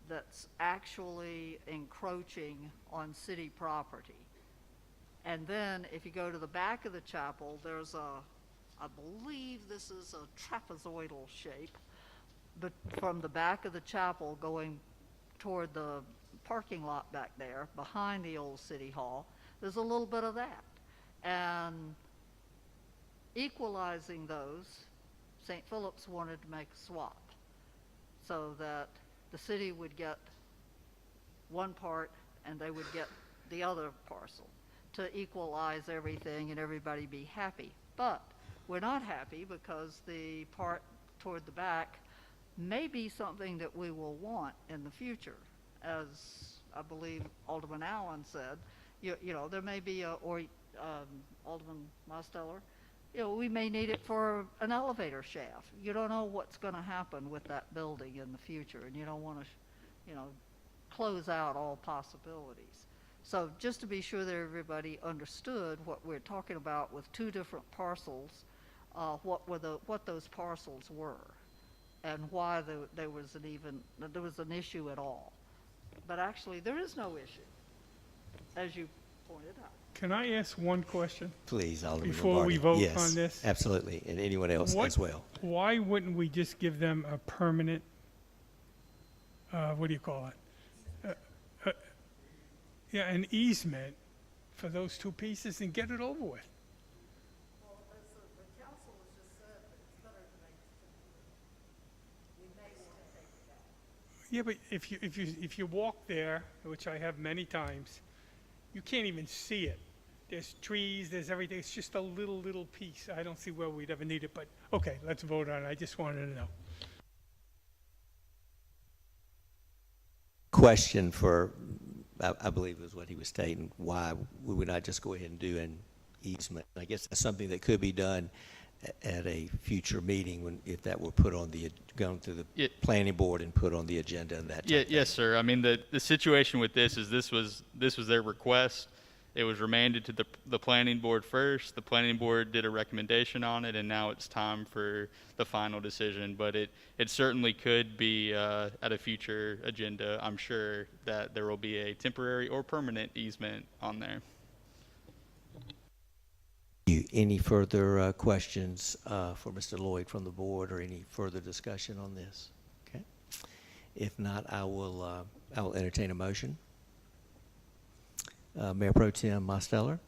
that's actually encroaching on city property. And then if you go to the back of the chapel, there's I believe this is a trapezoidal shape, but from the back of the chapel going toward the parking lot back there, behind the old city hall, there's a little bit of that. And equalizing those, St. Philip's wanted to make a swap so that the city would get one part and they would get the other parcel to equalize everything and everybody be happy. But we're not happy because the part toward the back may be something that we will want in the future. As I believe Alderman Allen said, you know, there may be Alderman Mosteller, we may need it for an elevator shaft. You don't know what's going to happen with that building in the future, and you don't want to, close out all possibilities. So just to be sure that everybody understood what we're talking about with 2 different parcels, what those parcels were, and why there was an issue at all. But actually, there is no issue, as you pointed out. Can I ask one question? Please, Alderman Before we Lombardi. vote on this? Yes, absolutely, and anyone else as well. Why wouldn't we just give them a permanent, what do you call it? Yeah, an easement for those 2 pieces and get it over with? Yeah, but if you walk there, which I have many times, you can't even see it. There's trees, there's everything. It's just a little piece. I don't see where we'd ever need it, but okay, let's vote on it. I just wanted to know. Question for, I believe is what he was stating, why we would not just go ahead and do an easement. I guess that's something that could be done at a future meeting if that were put on going through the planning board and put on the agenda and that. Yes, sir. I mean, the situation with this is this was their request. It was remanded to the planning board first. The planning board did a recommendation on it, and now it's time for the final decision. But it certainly could be at a future agenda. I'm sure that there will be a temporary or permanent easement on there. Any further questions for Mr. Lloyd from the board, or any further discussion on this? Okay. If not, I will entertain a motion. Mayor Pro Tem Mosteller.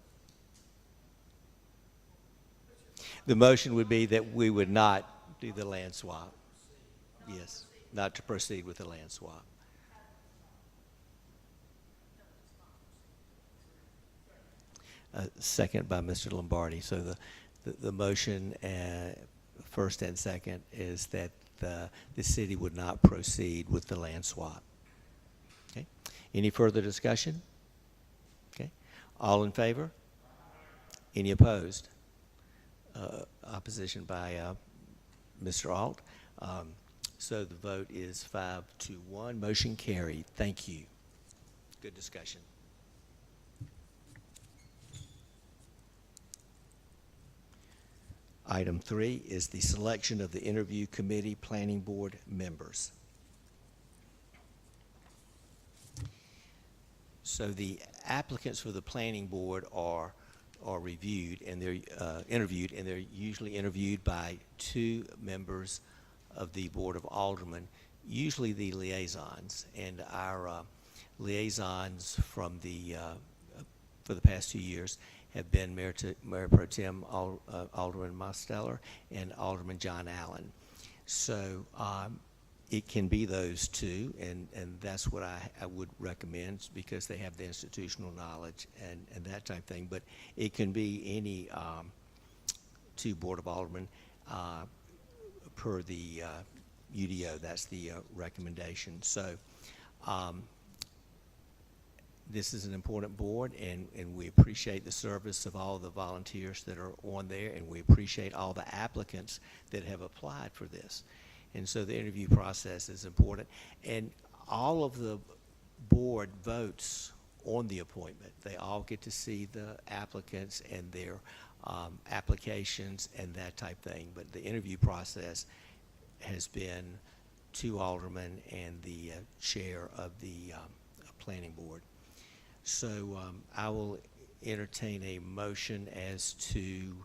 The motion would be that we would not do the land swap. Yes, not to proceed with the land swap. Second by Mr. Lombardi. So the motion, first and second, is that the city would not proceed with the land swap. Okay. Any further discussion? Okay. All in favor? Any opposed? Opposition by Mr. Alt. So the vote is 5-1. Motion carried. Thank you. Good discussion. Item 3 is the selection of the interview committee planning board members. So the applicants for the planning board are reviewed and they're interviewed, and they're usually interviewed by 2 members of the Board of Aldermen, usually the liaisons. And our liaisons from for the past 2 years have been Mayor Pro Tem Alderman Mosteller and Alderman John Allen. So it can be those 2, and that's what I would recommend, because they have the institutional knowledge and that type of thing. But it can be any 2 Board of Aldermen per the UDO. That's the recommendation. So this is an important board, and we appreciate the service of all the volunteers that are on there, and we appreciate all the applicants that have applied for this. And so the interview process is important. And all of the board votes on the appointment. They all get to see the applicants and their applications and that type thing. But the interview process has been 2 aldermen and the chair of the planning board. So I will entertain a motion as to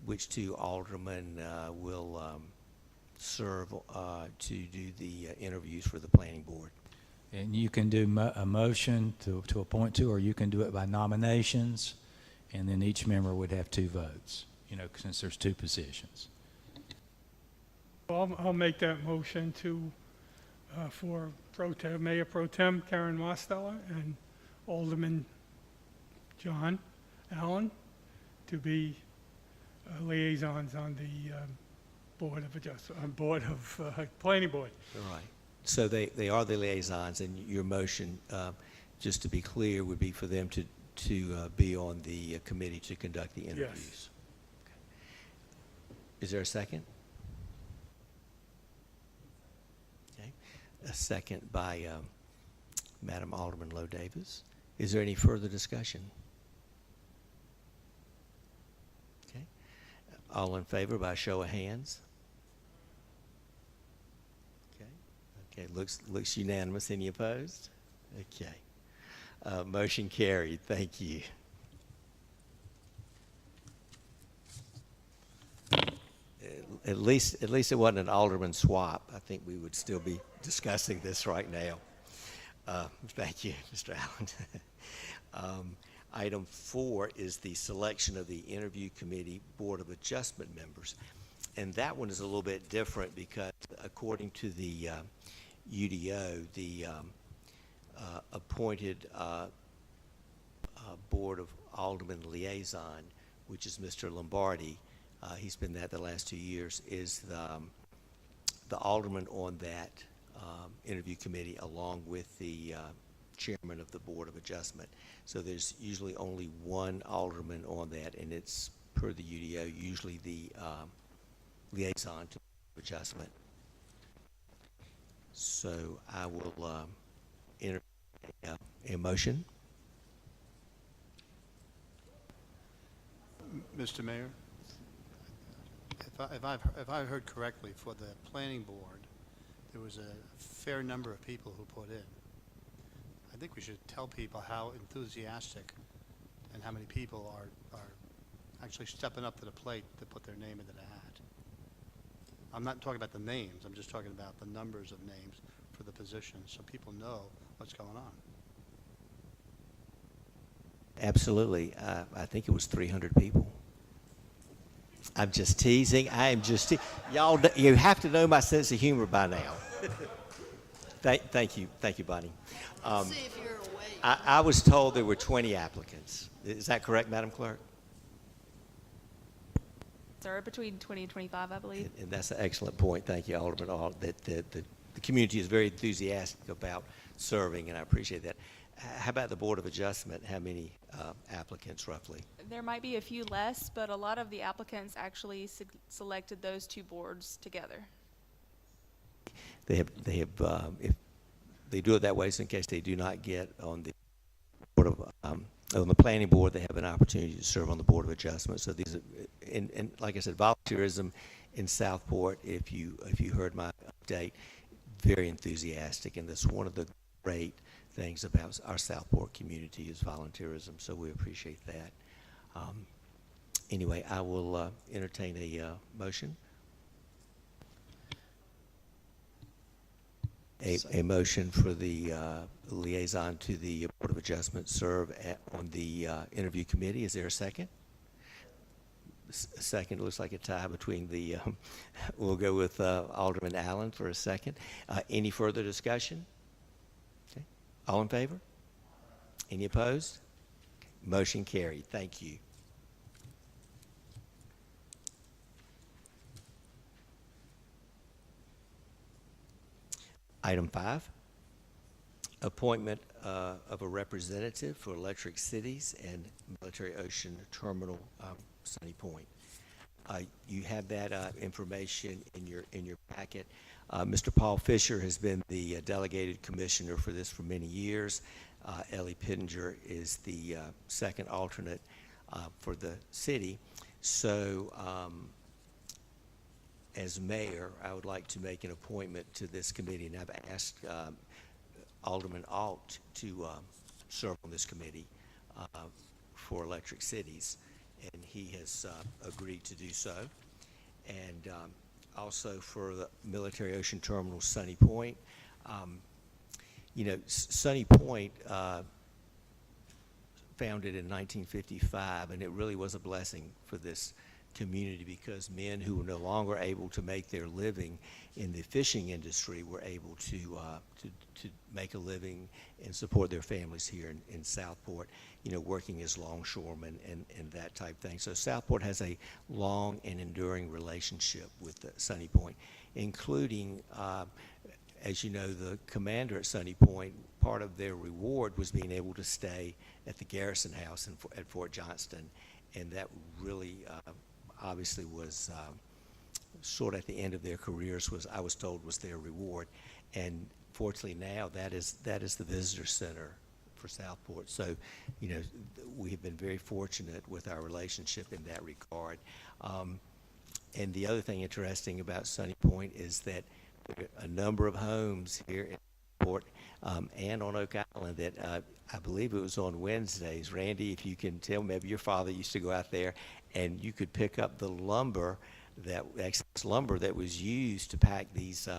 which 2 aldermen will serve to do the interviews for the planning board. And you can do a motion to appoint 2, or you can do it by nominations, and then each member would have 2 votes, since there's 2 positions. I'll make that motion for Mayor Pro Tem Karen Mosteller and Alderman John Allen to be liaisons on the Board of Planning Board. All right. So they are the liaisons, and your motion, just to be clear, would be for them to be on the committee to conduct the interviews. Yes. Okay. Is there a second? Okay. A second by Madam Alderman Lowe Davis. Is there any further discussion? Okay. All in favor by show of hands? Okay, looks unanimous. Any opposed? Okay. Motion carried. Thank you. At least it wasn't an alderman swap. I think we would still be discussing this right now. Thank you, Mr. Allen. Item 4 is the selection of the interview committee Board of Adjustment members. And that one is a little bit different because according to the UDO, the appointed Board of Aldermen liaison, which is Mr. Lombardi, he's been that the last 2 years, is the alderman on that interview committee, along with the chairman of the Board of Adjustment. So there's usually only one alderman on that, and it's, per the UDO, usually the liaison to adjustment. So I will enter a motion. Mr. Mayor, if I've heard correctly, for the planning board, there was a fair number of people who put in. I think we should tell people how enthusiastic and how many people are actually stepping up to the plate to put their name into the hat. I'm not talking about the names, I'm just talking about the numbers of names for the positions, so people know what's going on. Absolutely. I think it was 300 people. I'm just teasing. I am just y'all. You have to know my sense of humor by now. Thank you, Bonnie. See if you're awake. I was told there were 20 applicants. Is that correct, Madam Clerk? Sir, between 20 and 25, I believe. And that's an excellent point. Thank you, Alderman. That the community is very enthusiastic about serving, and I appreciate that. How about the Board of Adjustment? How many applicants roughly? There might be a few less, but a lot of the applicants actually selected those two boards together. If they do it that way, so in case they do not get on the Board of, on the Planning Board, they have an opportunity to serve on the Board of Adjustment. So these are, and like I said, volunteerism in Southport, if you heard my update, very enthusiastic, and that's one of the great things about our Southport community is volunteerism, so we appreciate that. Anyway, I will entertain a motion. A motion for the liaison to the Board of Adjustment serve on the interview committee. Is there a second? Second, looks like a tie between the, we'll go with Alderman Allen for a second. Any further discussion? Okay. All in favor? Any opposed? Okay. Motion carried. Thank you. Item 5, appointment of a representative for Electric Cities and Military Ocean Terminal, Sunny Point. You have that information in your packet. Mr. Paul Fisher has been the delegated commissioner for this for many years. Ellie Pittenger is the second alternate for the city. So as mayor, I would like to make an appointment to this committee, and I've asked Alderman Alt to serve on this committee for Electric Cities, and he has agreed to do so. And also for the Military Ocean Terminal Sunny Point. You know, Sunny Point, founded in 1955, and it really was a blessing for this community because men who were no longer able to make their living in the fishing industry were able to make a living and support their families here in Southport, you know, working as longshoremen and that type thing. So Southport has a long and enduring relationship with Sunny Point, including, as you know, the commander at Sunny Point, part of their reward was being able to stay at the Garrison House at Fort Johnston, and that really obviously was sort of at the end of their careers, I was told was their reward. And fortunately now that is the visitor center for Southport. So, you know, we have been very fortunate with our relationship in that regard. And the other thing interesting about Sunny Point is that there are a number of homes here in Southport and on Oak Island that I believe it was on Wednesdays. Randy, if you can tell, maybe your father used to go out there and you could pick up the lumber, that excess lumber that was used to pack these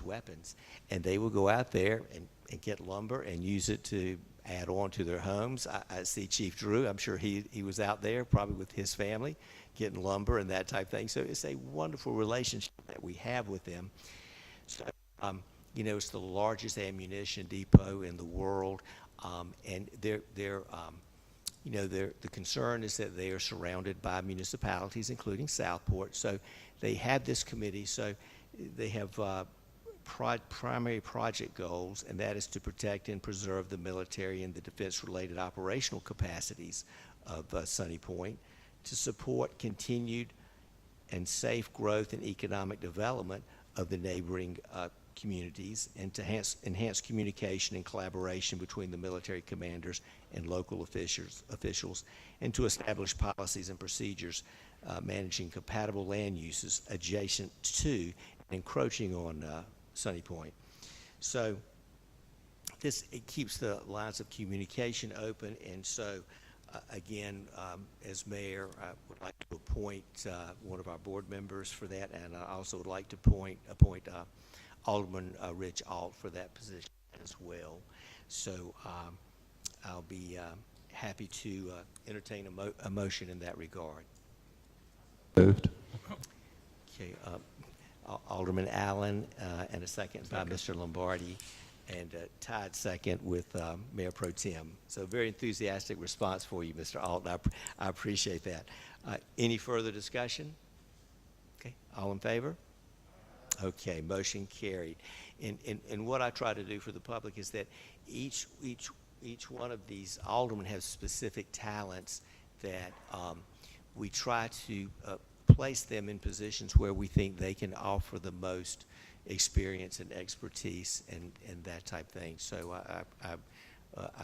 weapons, and they would go out there and get lumber and use it to add on to their homes. I see Chief Drew. I'm sure he was out there probably with his family getting lumber and that type of thing. So it's a wonderful relationship that we have with them. So, you know, it's the largest ammunition depot in the world, and you know, the concern is that they are surrounded by municipalities, including Southport. So they have this committee. So they have primary project goals, and that is to protect and preserve the military and the defense-related operational capacities of Sunny Point, to support continued and safe growth and economic development of the neighboring communities, and to enhance communication and collaboration between the military commanders and local officials, and to establish policies and procedures managing compatible land uses adjacent to and encroaching on Sunny Point. So it keeps the lines of communication open, and so again, as mayor, I would like to appoint one of our board members for that, and I also would like to appoint Alderman Rich Alt for that position as well. So I'll be happy to entertain a motion in that regard. Moved. Okay, Alderman Allen, and a second by Mr. Lombardi, and tied second with Mayor Pro Tem. So very enthusiastic response for you, Mr. Alt. I appreciate that. Any further discussion? Okay, all in favor? Okay, motion carried. And what I try to do for the public is that each one of these aldermen has specific talents that we try to place them in positions where we think they can offer the most experience and expertise and that type thing. So I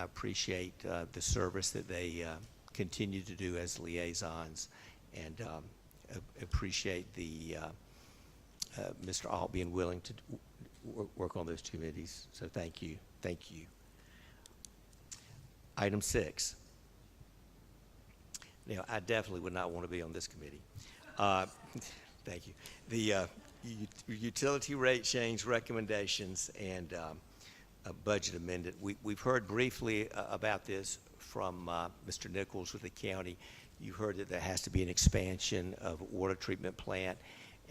appreciate the service that they continue to do as liaisons, and appreciate the Mr. Alt being willing to work on those committees. So thank you. Thank you. Item 6. Now, I definitely would not want to be on this committee. Thank you. The utility rate change recommendations and a budget amendment. We've heard briefly about this from Mr. Nichols with the county. You heard that there has to be an expansion of a water treatment plant,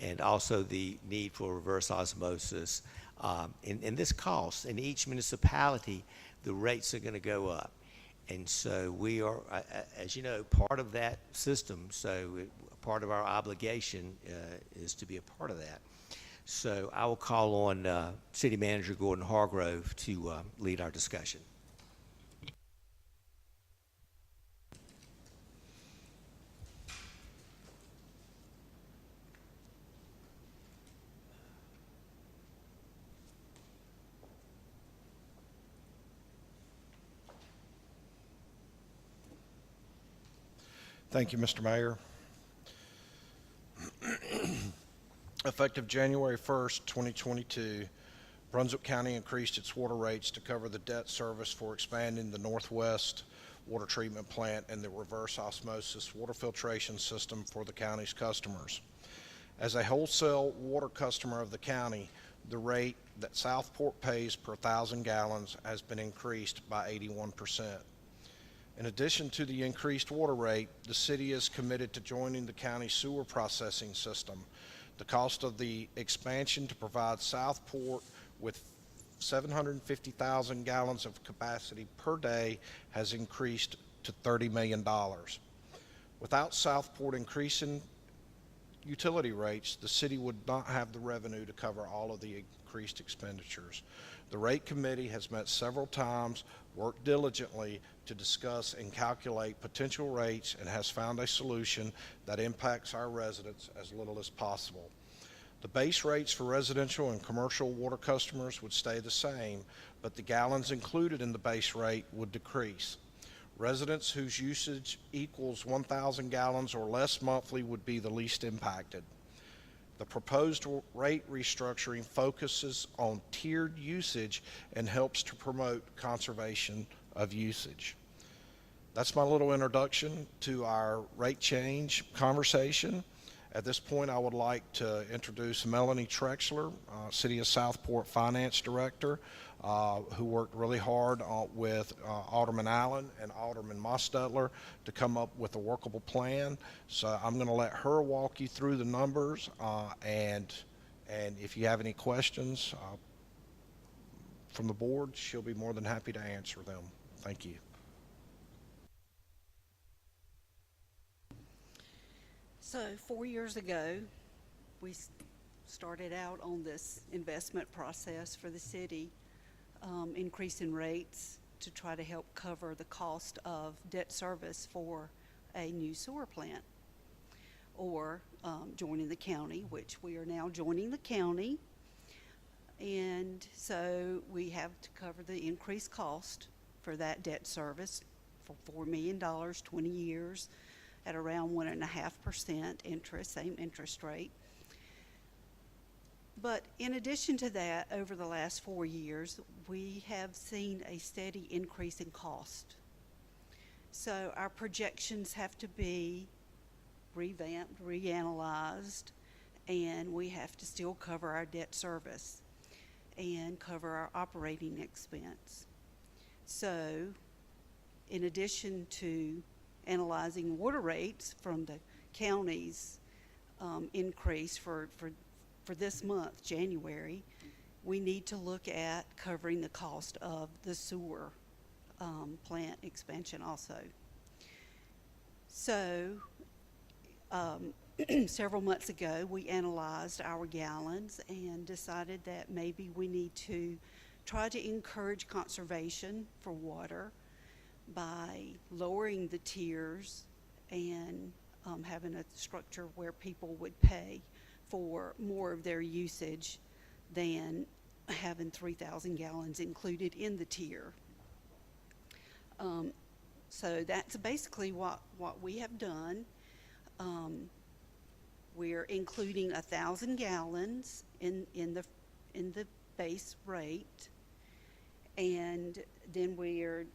and also the need for reverse osmosis. And this costs, in each municipality, the rates are going to go up. And so we are, as you know, part of that system, so part of our obligation is to be a part of that. So I will call on City Manager Gordon Hargrove to lead our discussion. Thank you, Mr. Mayor. Effective January 1st, 2022, Brunswick County increased its water rates to cover the debt service for expanding the Northwest Water Treatment Plant and the reverse osmosis water filtration system for the county's customers. As a wholesale water customer of the county, the rate that Southport pays per 1,000 gallons has been increased by 81%. In addition to the increased water rate, the city is committed to joining the county sewer processing system. The cost of the expansion to provide Southport with 750,000 gallons of capacity per day has increased to $30 million. Without Southport increasing utility rates, the city would not have the revenue to cover all of the increased expenditures. The rate committee has met several times, worked diligently to discuss and calculate potential rates, and has found a solution that impacts our residents as little as possible. The base rates for residential and commercial water customers would stay the same, but the gallons included in the base rate would decrease. Residents whose usage equals 1,000 gallons or less monthly would be the least impacted. The proposed rate restructuring focuses on tiered usage and helps to promote conservation of usage. That's my little introduction to our rate change conversation. At this point, I would like to introduce Melanie Trexler, City of Southport Finance Director, who worked really hard with Alderman Allen and Alderman Mostedler to come up with a workable plan. So I'm going to let her walk you through the numbers, and if you have any questions from the board, she'll be more than happy to answer them. Thank you. So 4 years ago, we started out on this investment process for the city, increasing rates to try to help cover the cost of debt service for a new sewer plant, or joining the county, which we are now joining the county. And so we have to cover the increased cost for that debt service for $4 million, 20 years, at around 1.5% interest, same interest rate. But in addition to that, over the last 4 years, we have seen a steady increase in cost. So our projections have to be revamped, reanalyzed, and we have to still cover our debt service and cover our operating expense. So in addition to analyzing water rates from the county's increase for this month, January, we need to look at covering the cost of the sewer plant expansion also. So several months ago, we analyzed our gallons and decided that maybe we need to try to encourage conservation for water by lowering the tiers and having a structure where people would pay for more of their usage than having 3,000 gallons included in the tier. So that's basically what we have done. We're including 1,000 gallons in the base rate, and then we're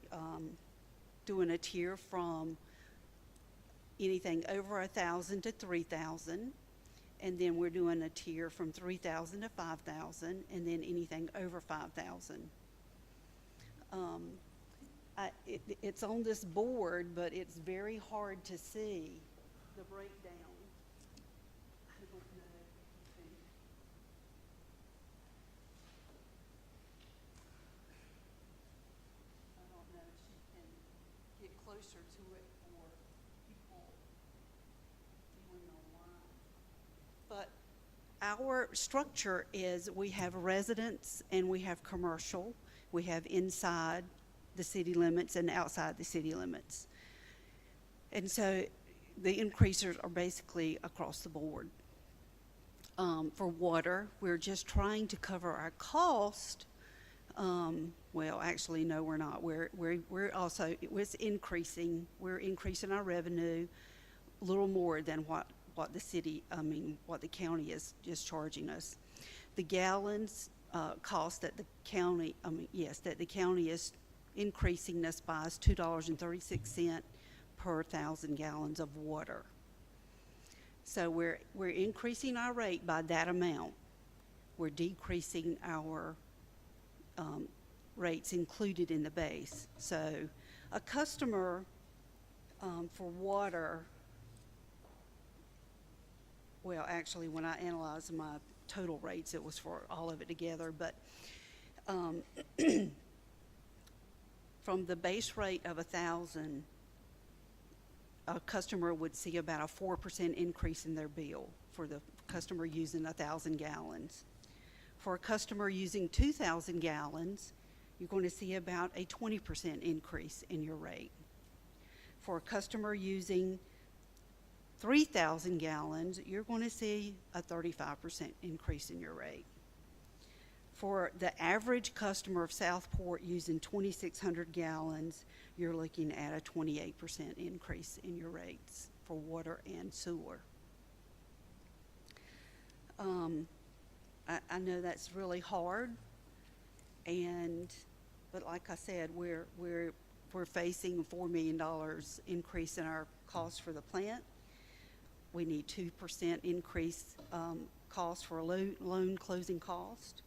doing a tier from anything over 1,000 to 3,000, and then we're doing a tier from 3,000 to 5,000, and then anything over 5,000. It's on this board, but it's very hard to see the breakdown. I don't know if you can. I don't know if she can get closer to it for people viewing online. But our structure is we have residents and we have commercial. We have inside the city limits and outside the city limits. And so the increases are basically across the board. For water, we're just trying to cover our cost. Well, actually, no, we're not. We're also, it's increasing. We're increasing our revenue a little more than what the city, what the county is just charging us. The gallons cost that the county, that the county is increasing us by is $2.36 per 1,000 gallons of water. So we're increasing our rate by that amount. We're decreasing our rates included in the base. So a customer for water, well, actually, when I analyzed my total rates, it was for all of it together, but from the base rate of 1,000, a customer would see about a 4% increase in their bill for the customer using 1,000 gallons. For a customer using 2,000 gallons, you're going to see about a 20% increase in your rate. For a customer using 3,000 gallons, you're going to see a 35% increase in your rate. For the average customer of Southport using 2,600 gallons, you're looking at a 28% increase in your rates for water and sewer. I know that's really hard, but like I said, we're facing a $4 million increase in our costs for the plant. We need 2% increase cost for a loan closing cost.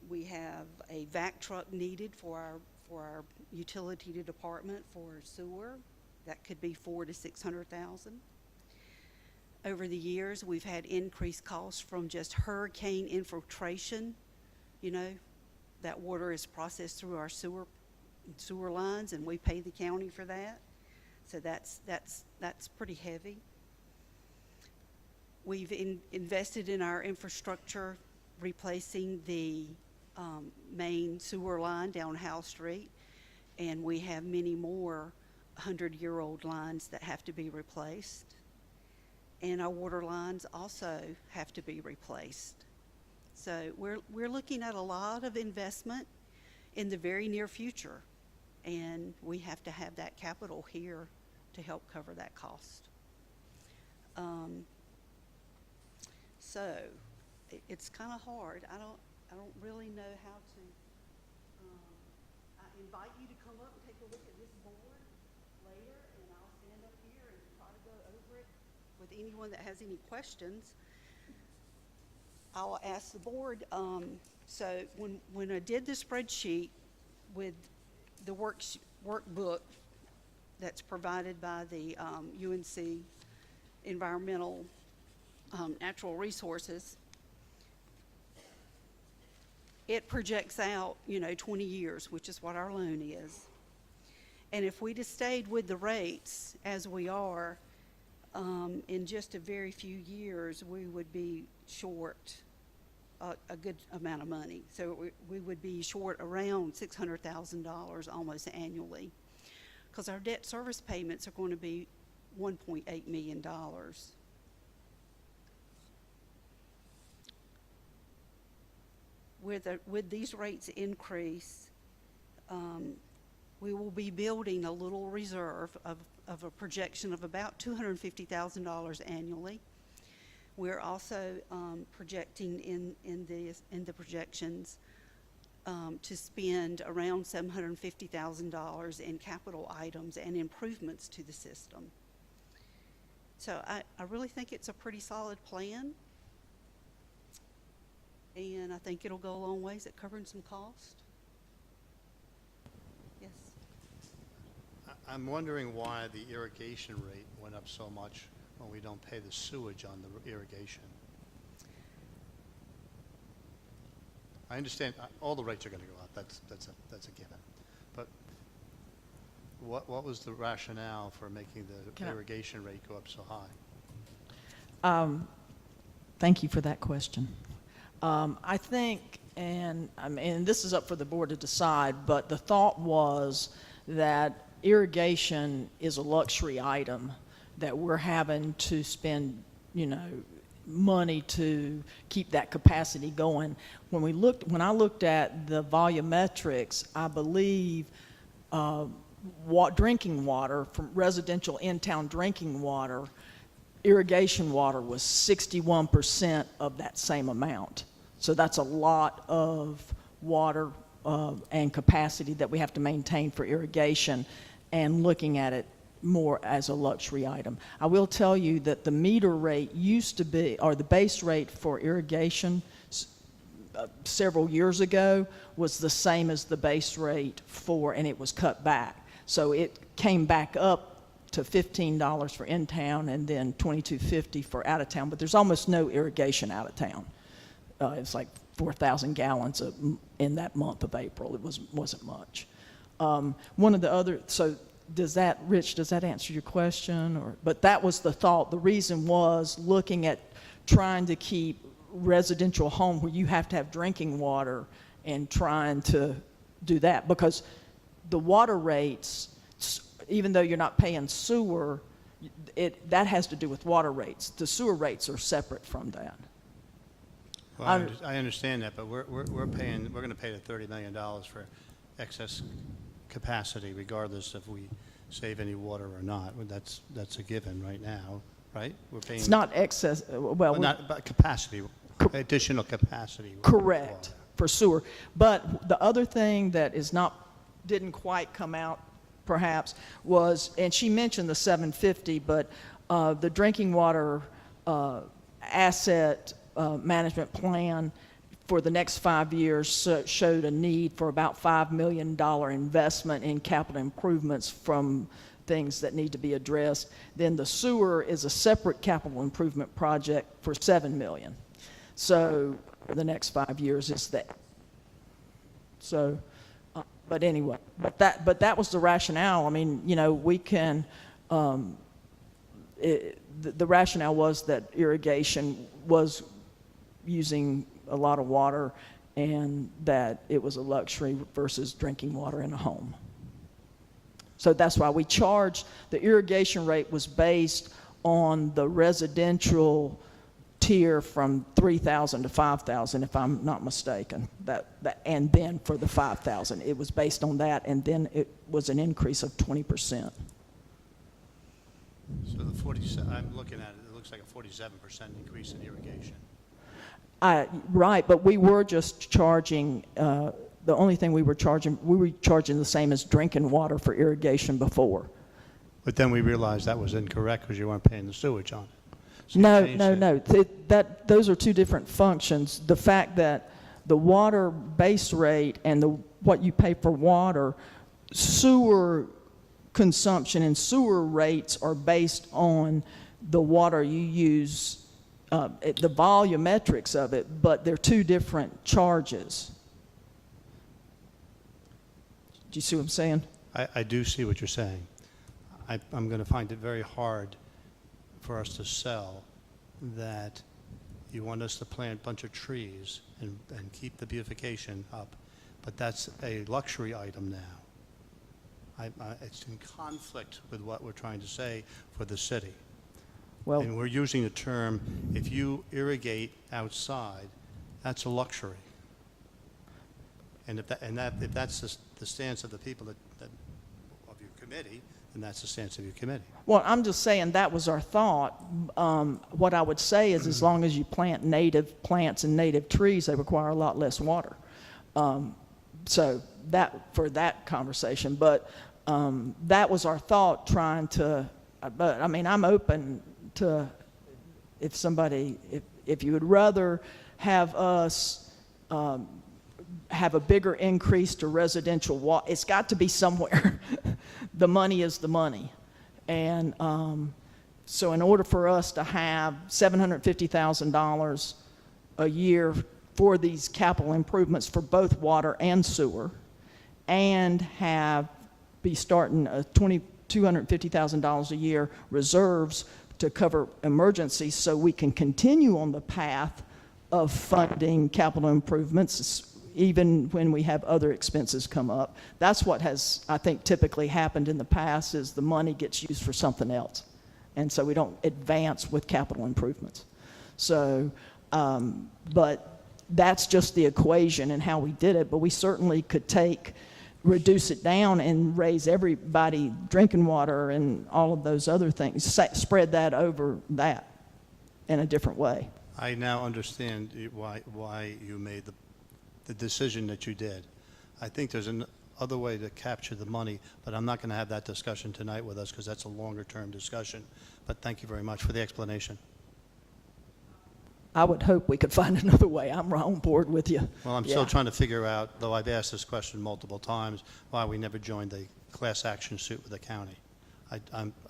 We have a vac truck needed for our utility department for sewer. That could be $400,000 to $600,000. Over the years, we've had increased costs from just hurricane infiltration. You know, that water is processed through our sewer lines, and we pay the county for that. So that's pretty heavy. We've invested in our infrastructure, replacing the main sewer line down Howe Street, and we have many more 100-year-old lines that have to be replaced. And our water lines also have to be replaced. So we're looking at a lot of investment in the very near future, and we have to have that capital here to help cover that cost. So it's kind of hard. I don't really know how to. I invite you to come up and take a look at this board later, and I'll stand up here and try to go over it with anyone that has any questions. I'll ask the board. So when I did the spreadsheet with the workbook that's provided by the UNC Environmental Natural Resources, it projects out, 20 years, which is what our loan is. And if we just stayed with the rates as we are, in just a very few years, we would be short a good amount of money. So we would be short around $600,000 almost annually, because our debt service payments are going to be $1.8 million. With these rates increase, we will be building a little reserve of a projection of about $250,000 annually. We're also projecting in the projections to spend around $750,000 in capital items and improvements to the system. So I really think it's a pretty solid plan, and I think it'll go a long ways at covering some cost. Yes. I'm wondering why the irrigation rate went up so much when we don't pay the sewage on the irrigation. I understand all the rates are going to go up. That's a given. But what was the rationale for making the irrigation rate go up so high? Thank you for that question. I think, and I mean, this is up for the board to decide, but the thought was that irrigation is a luxury item that we're having to spend, money to keep that capacity going. When I looked at the volumetrics, I believe drinking water from residential in-town drinking water, irrigation water was 61% of that same amount. So that's a lot of water and capacity that we have to maintain for irrigation, and looking at it more as a luxury item. I will tell you that the meter rate used to be, or the base rate for irrigation several years ago was the same as the base rate and it was cut back. So it came back up to $15 for in-town and then $22.50 for out-of-town, but there's almost no irrigation out-of-town. It's like 4,000 gallons in that month of April. It wasn't much. One of the other, so Rich, does that answer your question? But that was the thought. The reason was looking at trying to keep residential home where you have to have drinking water and trying to do that, because the water rates, even though you're not paying sewer, that has to do with water rates. The sewer rates are separate from that. Well, I understand that, but we're going to pay the $30 million for excess capacity, regardless if we save any water or not. That's a given right now, right? We're paying. It's not excess. Well, not but capacity, additional capacity. Correct, for sewer. But the other thing that didn't quite come out, perhaps, was, and she mentioned the 750, but the drinking water asset management plan for the next 5 years showed a need for about $5 million investment in capital improvements from things that need to be addressed. Then the sewer is a separate capital improvement project for $7 million. So the next 5 years is that. So, but anyway, but that was the rationale. I mean, we can. The rationale was that irrigation was using a lot of water, and that it was a luxury versus drinking water in a home. So that's why we charged, the irrigation rate was based on the residential tier from 3,000 to 5,000, if I'm not mistaken. And then for the 5,000, it was based on that, and then it was an increase of 20%. So the 47, I'm looking at it, it looks like a 47% increase in irrigation. Right, but we were just charging, the only thing we were charging the same as drinking water for irrigation before. But then we realized that was incorrect because you weren't paying the sewage on it. So No. Those are two different functions. The fact that the water base rate and what you pay for water, sewer consumption and sewer rates are based on the water you use, the volumetrics of it, but they're two different charges. Do you see what I'm saying? I do see what you're saying. I'm going to find it very hard for us to sell that you want us to plant a bunch of trees and keep the beautification up, but that's a luxury item now. It's in conflict with what we're trying to say for the city. Well, And we're using the term, if you irrigate outside, that's a luxury. And if that's the stance of the people of your committee, then that's the stance of your committee. well, I'm just saying that was our thought. What I would say is as long as you plant native plants and native trees, they require a lot less water. So that, for that conversation, but that was our thought trying to, but I mean, I'm open to if somebody, if you would rather have us have a bigger increase to residential water, it's got to be somewhere. The money is the money. And so in order for us to have $750,000 a year for these capital improvements for both water and sewer, and be starting a $250,000 a year reserves to cover emergencies so we can continue on the path of funding capital improvements even when we have other expenses come up. That's what has, I think, typically happened in the past, is the money gets used for something else. And so we don't advance with capital improvements. So, but that's just the equation and how we did it. But we certainly could reduce it down and raise everybody drinking water and all of those other things, spread that over that in a different way. I now understand why you made the decision that you did. I think there's another way to capture the money, but I'm not going to have that discussion tonight with us because that's a longer-term discussion. But thank you very much for the explanation. I would hope we could find another way. I'm on board with you. Well, I'm still trying to figure out, though I've asked this question multiple times, why we never joined the class action suit with the county.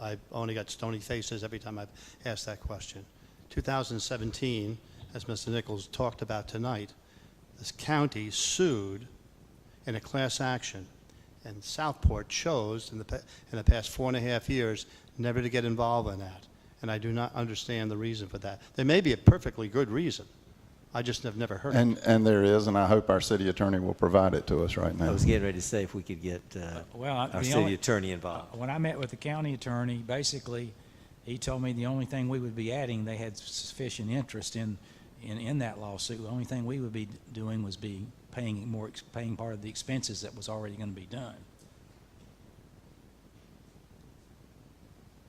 I've only got stony faces every time I've asked that question. 2017, as Mr. Nichols talked about tonight, this county sued in a class action, and Southport chose in the past 4.5 years never to get involved in that. And I do not understand the reason for that. There may be a perfectly good reason. I just have never heard it. And there is, and I hope our city attorney will provide it to us right now. I was getting ready to say if we could get our city attorney involved. When I met with the county attorney, basically, he told me the only thing we would be adding, they had sufficient interest in that lawsuit. The only thing we would be doing was be paying part of the expenses that was already going to be done.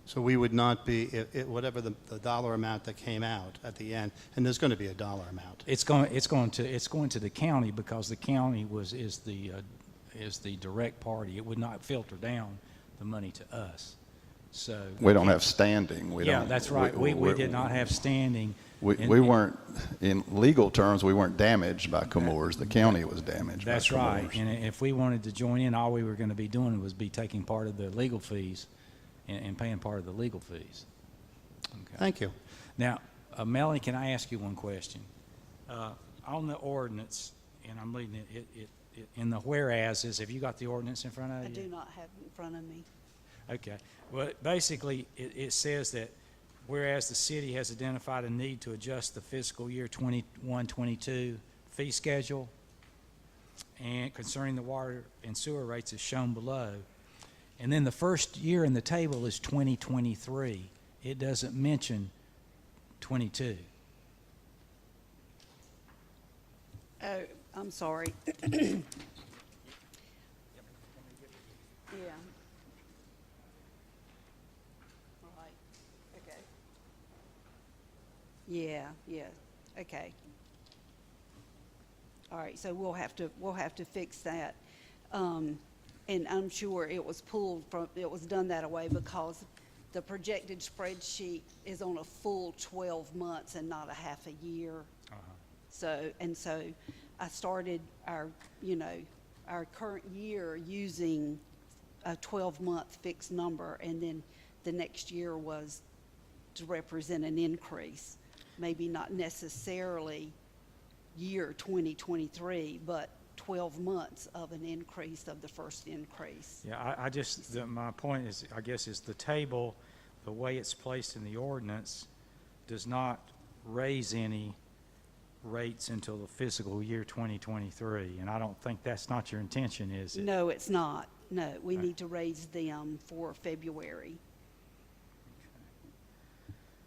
So we would not be, whatever the dollar amount that came out at the end, and there's going to be a dollar amount. It's going to the county because the county is the direct party. It would not filter down the money to us. So we don't have standing. That's right. We did not have standing. We weren't, in legal terms, we weren't damaged by Comores. The county was damaged by Comores. That's right. And if we wanted to join in, all we were going to be doing was be taking part of the legal fees and paying part of the legal fees. Okay. Thank you. Now, Melanie, can I ask you one question? On the ordinance, and I'm reading it in the whereases, have you got the ordinance in front of you? I do not have it in front of me. Okay. Well, basically, it says that whereas the city has identified a need to adjust the fiscal year 21-22 fee schedule and concerning the water and sewer rates as shown below. And then the first year in the table is 2023. It doesn't mention 22. Oh, I'm sorry. Yeah. Right. Okay. Yeah. Okay. All right. So we'll have to fix that. And I'm sure it was done that way because the projected spreadsheet is on a full 12 months and not a half a year. So I started our current year using a 12-month fixed number, and then the next year was to represent an increase. Maybe not necessarily year 2023, but 12 months of an increase of the first increase. Yeah, my point is, I guess, is the table the way it's placed in the ordinance does not raise any rates until the fiscal year 2023, and I don't think that's not your intention, is it? No, it's not. No, we need to raise them for February,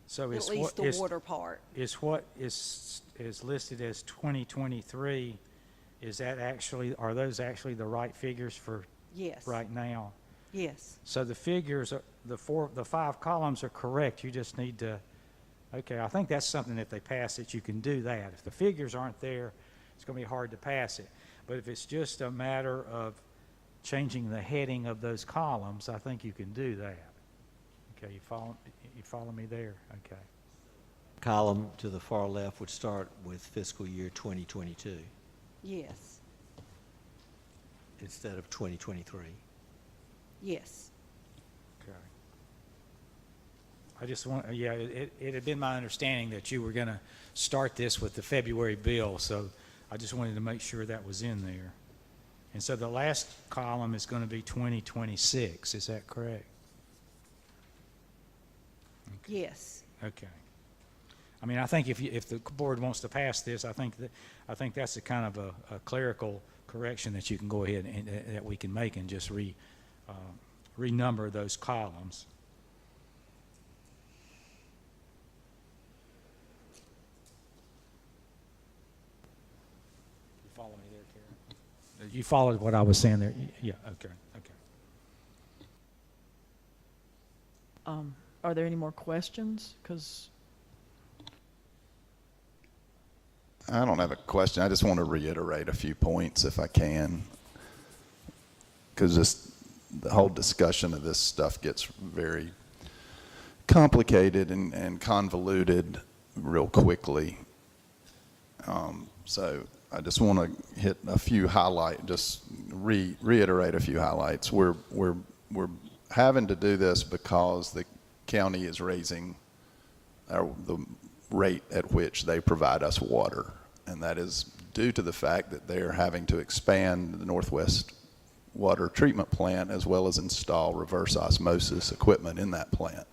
So at least the water part. Is what is listed as 2023, is that actually, are those actually the right figures for Yes. right now? Yes. So the figures, the 5 columns are correct, you just need to, okay, I think that's something that they pass that you can do that. If the figures aren't there, it's going to be hard to pass it. But if it's just a matter of changing the heading of those columns, I think you can do that. Okay, you follow me there? Okay. Column to the far left would start with fiscal year 2022 Yes. instead of 2023. Yes. Okay. I just want, yeah, it had been my understanding that you were going to start this with the February bill, so I just wanted to make sure that was in there. And so the last column is going to be 2026, is that correct? Yes. Okay. I mean, I think if the board wants to pass this, I think that's a kind of a clerical correction that you can go ahead and that we can make and just renumber those columns. You follow me there, Karen? You followed what I was saying there? Yeah. Okay. Okay. Are there any more questions? Because I don't have a question. I just want to reiterate a few points if I can, because the whole discussion of this stuff gets very complicated and convoluted real quickly. So I just want to hit a few reiterate a few highlights. We're having to do this because the county is raising the rate at which they provide us water, and that is due to the fact that they're having to expand the Northwest water treatment plant as well as install reverse osmosis equipment in that plant,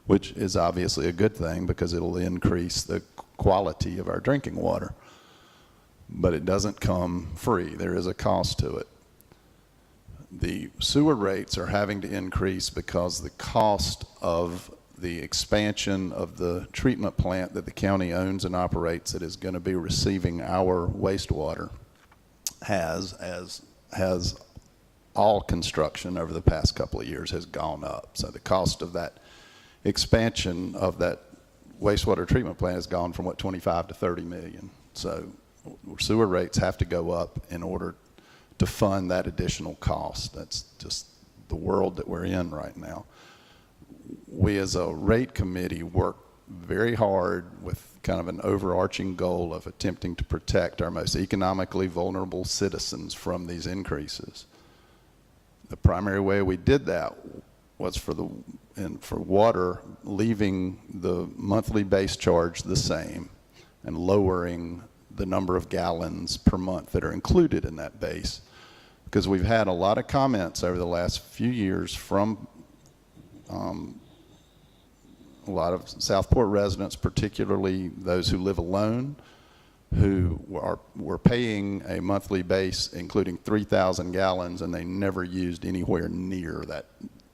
which is obviously a good thing because it'll increase the quality of our drinking water. But it doesn't come free. There is a cost to it. The sewer rates are having to increase because the cost of the expansion of the treatment plant that the county owns and operates that is going to be receiving our wastewater has all construction over the past couple of years has gone up. So the cost of that expansion of that wastewater treatment plant has gone from 25 to 30 million. So sewer rates have to go up in order to fund that additional cost. That's just the world that we're in right now. We as a rate committee work very hard with kind of an overarching goal of attempting to protect our most economically vulnerable citizens from these increases. The primary way we did that was for water, leaving the monthly base charge the same and lowering the number of gallons per month that are included in that base. Because we've had a lot of comments over the last few years from a lot of Southport residents, particularly those who live alone, who were paying a monthly base including 3,000 gallons, and they never used anywhere near that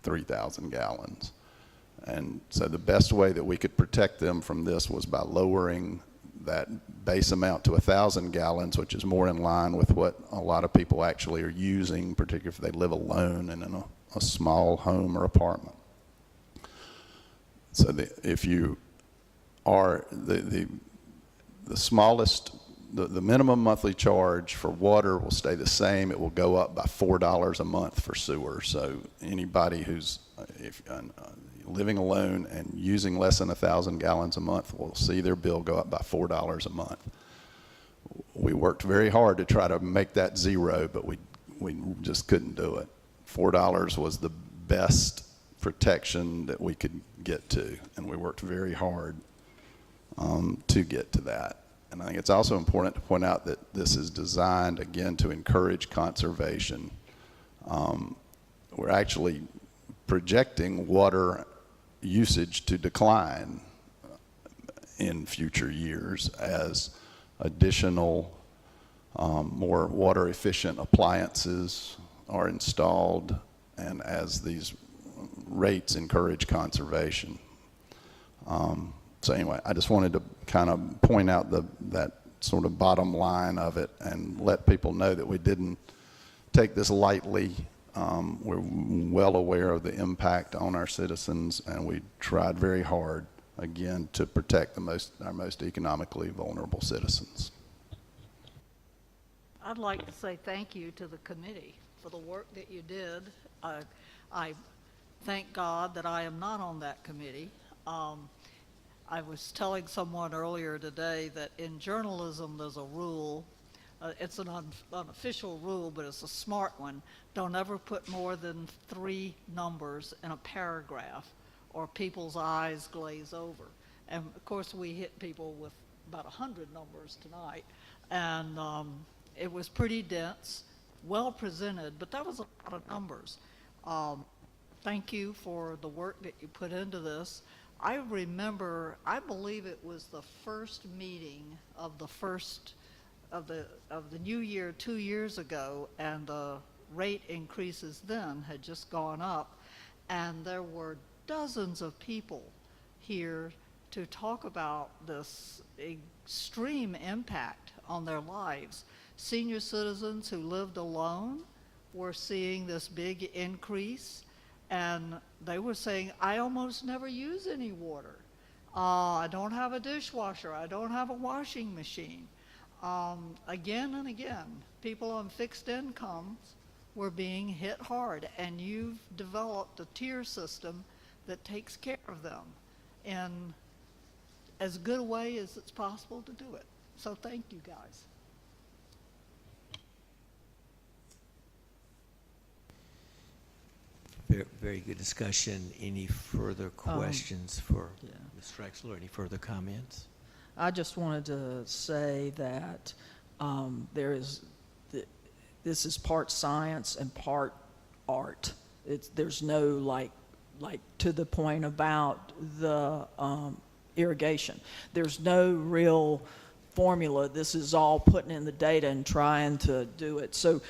3,000 gallons. And so the best way that we could protect them from this was by lowering that base amount to 1,000 gallons, which is more in line with what a lot of people actually are using, particularly if they live alone and in a small home or apartment. So if you are the smallest, the minimum monthly charge for water will stay the same. It will go up by $4 a month for sewer. So anybody who's living alone and using less than 1,000 gallons a month will see their bill go up by $4 a month. We worked very hard to try to make that zero, but we just couldn't do it. $4 was the best protection that we could get to, and we worked very hard to get to that. And I think it's also important to point out that this is designed, again, to encourage conservation. We're actually projecting water usage to decline in future years as additional more water efficient appliances are installed and as these rates encourage conservation. So anyway, I just wanted to kind of point out that sort of bottom line of it and let people know that we didn't take this lightly. We're well aware of the impact on our citizens, and we tried very hard, again, to protect our most economically vulnerable citizens. I'd like to say thank you to the committee for the work that you did. I thank God that I am not on that committee. I was telling someone earlier today that in journalism there's a rule. It's an unofficial rule, but it's a smart one. Don't ever put more than 3 numbers in a paragraph, or people's eyes glaze over. And of course, we hit people with about 100 numbers tonight, and it was pretty dense, well presented, but that was a lot of numbers. Thank you for the work that you put into this. I remember, I believe it was the first meeting of the new year 2 years ago, and the rate increases then had just gone up, and there were dozens of people here to talk about this extreme impact on their lives. Senior citizens who lived alone were seeing this big increase, and they were saying, I almost never use any water. I don't have a dishwasher. I don't have a washing machine. Again and again, people on fixed incomes were being hit hard, and you've developed a tier system that takes care of them in as good a way as it's possible to do it. So thank you, guys. Very, very good discussion. Any further questions for Ms. Trexler? Any further comments? I just wanted to say that this is part science and part art. There's no like to the point about the irrigation. There's no real formula. This is all putting in the data and trying to do it. So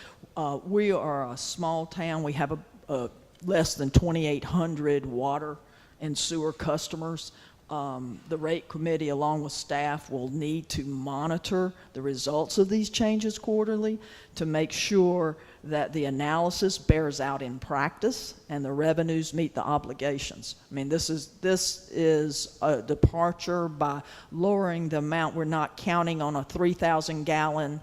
we are a small town. We have a less than 2,800 water and sewer customers. The rate committee, along with staff, will need to monitor the results of these changes quarterly to make sure that the analysis bears out in practice and the revenues meet the obligations. I mean, this is a departure by lowering the amount. We're not counting on a 3,000 gallon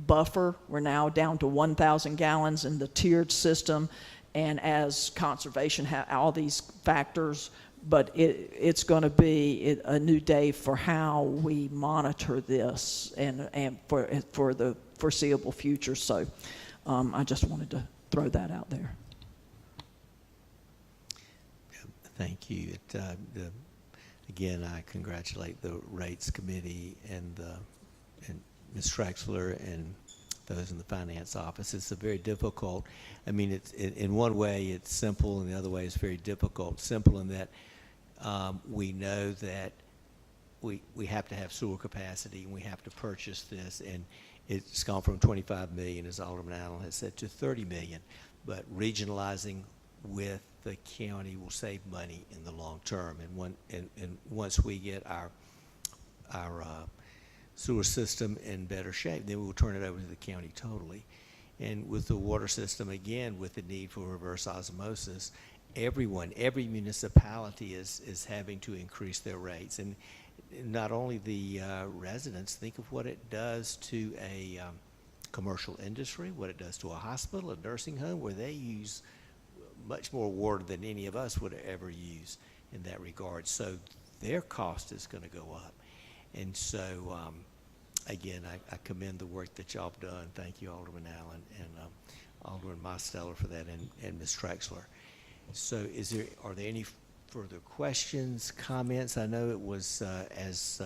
buffer. We're now down to 1,000 gallons in the tiered system. And as conservation, all these factors, but it's going to be a new day for how we monitor this and for the foreseeable future. So I just wanted to throw that out there. Thank you. Again, I congratulate the Rates Committee and Ms. Trexler and those in the finance office. It's a very difficult, I mean, it's in one way it's simple, and the other way it's very difficult. Simple in that we know that we have to have sewer capacity, and we have to purchase this, and it's gone from 25 million, as Alderman Allen has said, to 30 million. But regionalizing with the county will save money in the long term. And once we get our sewer system in better shape, then we'll turn it over to the county totally. And with the water system, again, with the need for reverse osmosis, every municipality is having to increase their rates. And not only the residents, think of what it does to a commercial industry, what it does to a hospital, a nursing home, where they use much more water than any of us would ever use in that regard. So their cost is going to go up. And so, again, I commend the work that y'all have done. Thank you, Alderman Allen and Alderman Mosteller for that, and Ms. Trexler. So are there any further questions, comments? I know it was, as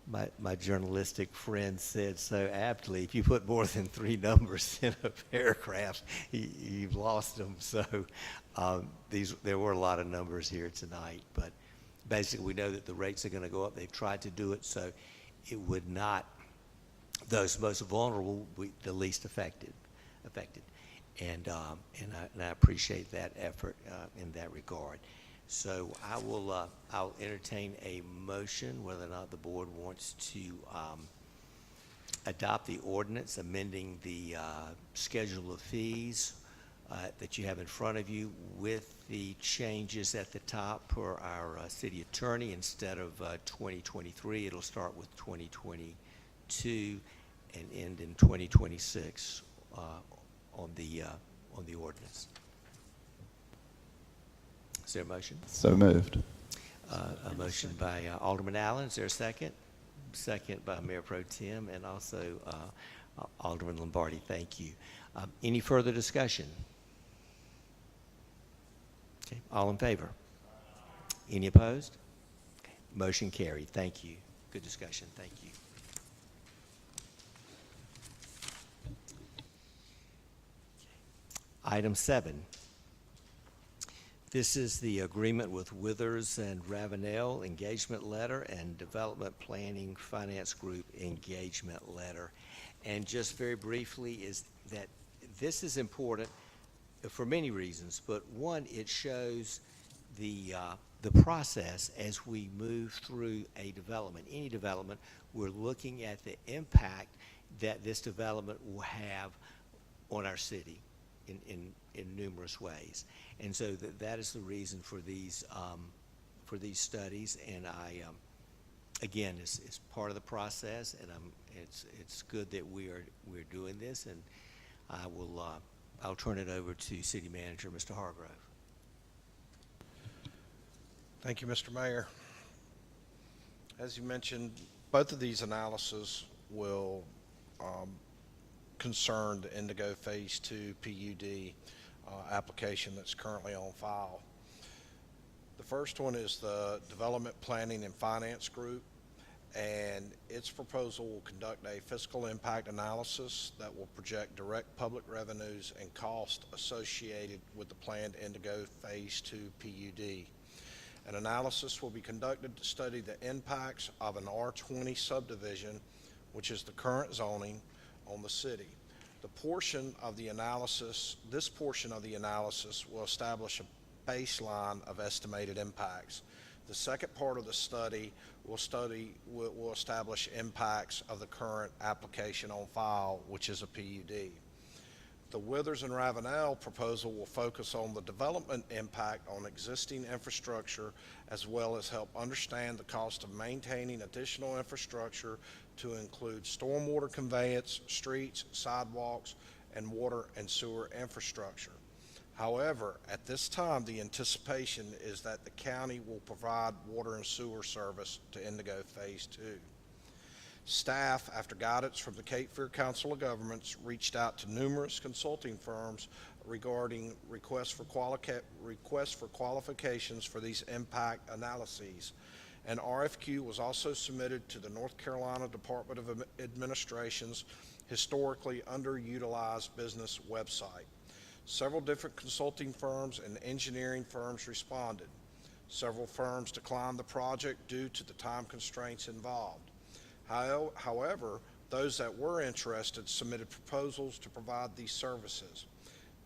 my journalistic friend said so aptly, if you put more than 3 numbers in a paragraph, you've lost them. So there were a lot of numbers here tonight, but basically we know that the rates are going to go up. They've tried to do it so it would not, those most vulnerable, the least affected. And I appreciate that effort in that regard. So I'll entertain a motion whether or not the board wants to adopt the ordinance amending the schedule of fees that you have in front of you with the changes at the top per our city attorney. Instead of 2023, it'll start with 2022 and end in 2026 on the ordinance. Is there a motion? So moved. A motion by Alderman Allen. Is there a second? Second by Mayor Pro Tem and also Alderman Lombardi. Thank you. Any further discussion? Okay. All in favor? Any opposed? Okay. Motion carried. Thank you. Good discussion. Thank you. Item 7. This is the agreement with Withers and Ravenel engagement letter and Development Planning Finance Group engagement letter. And just very briefly is that this is important for many reasons, but one, it shows the process as we move through a development. Any development, we're looking at the impact that this development will have on our city in numerous ways. And so that is the reason for these studies. And again, it's part of the process, and it's good that we're doing this. And I'll turn it over to City Manager Mr. Hargrove. Thank you, Mr. Mayor. As you mentioned, both of these analyses will concern the Indigo Phase 2 PUD application that's currently on file. The first one is the Development Planning and Finance Group, and its proposal will conduct a fiscal impact analysis that will project direct public revenues and costs associated with the planned Indigo Phase 2 PUD. An analysis will be conducted to study the impacts of an R20 subdivision, which is the current zoning, on the city. This portion of the analysis will establish a baseline of estimated impacts. The second part of the study will establish impacts of the current application on file, which is a PUD. The Withers and Ravenel proposal will focus on the development impact on existing infrastructure, as well as help understand the cost of maintaining additional infrastructure to include stormwater conveyance, streets, sidewalks, and water and sewer infrastructure. However, at this time, the anticipation is that the county will provide water and sewer service to Indigo Phase 2. Staff, after guidance from the Cape Fear Council of Governments, reached out to numerous consulting firms regarding requests for qualifications for these impact analyses. An RFQ was also submitted to the North Carolina Department of Administration's historically underutilized business website. Several different consulting firms and engineering firms responded. Several firms declined the project due to the time constraints involved. However, those that were interested submitted proposals to provide these services.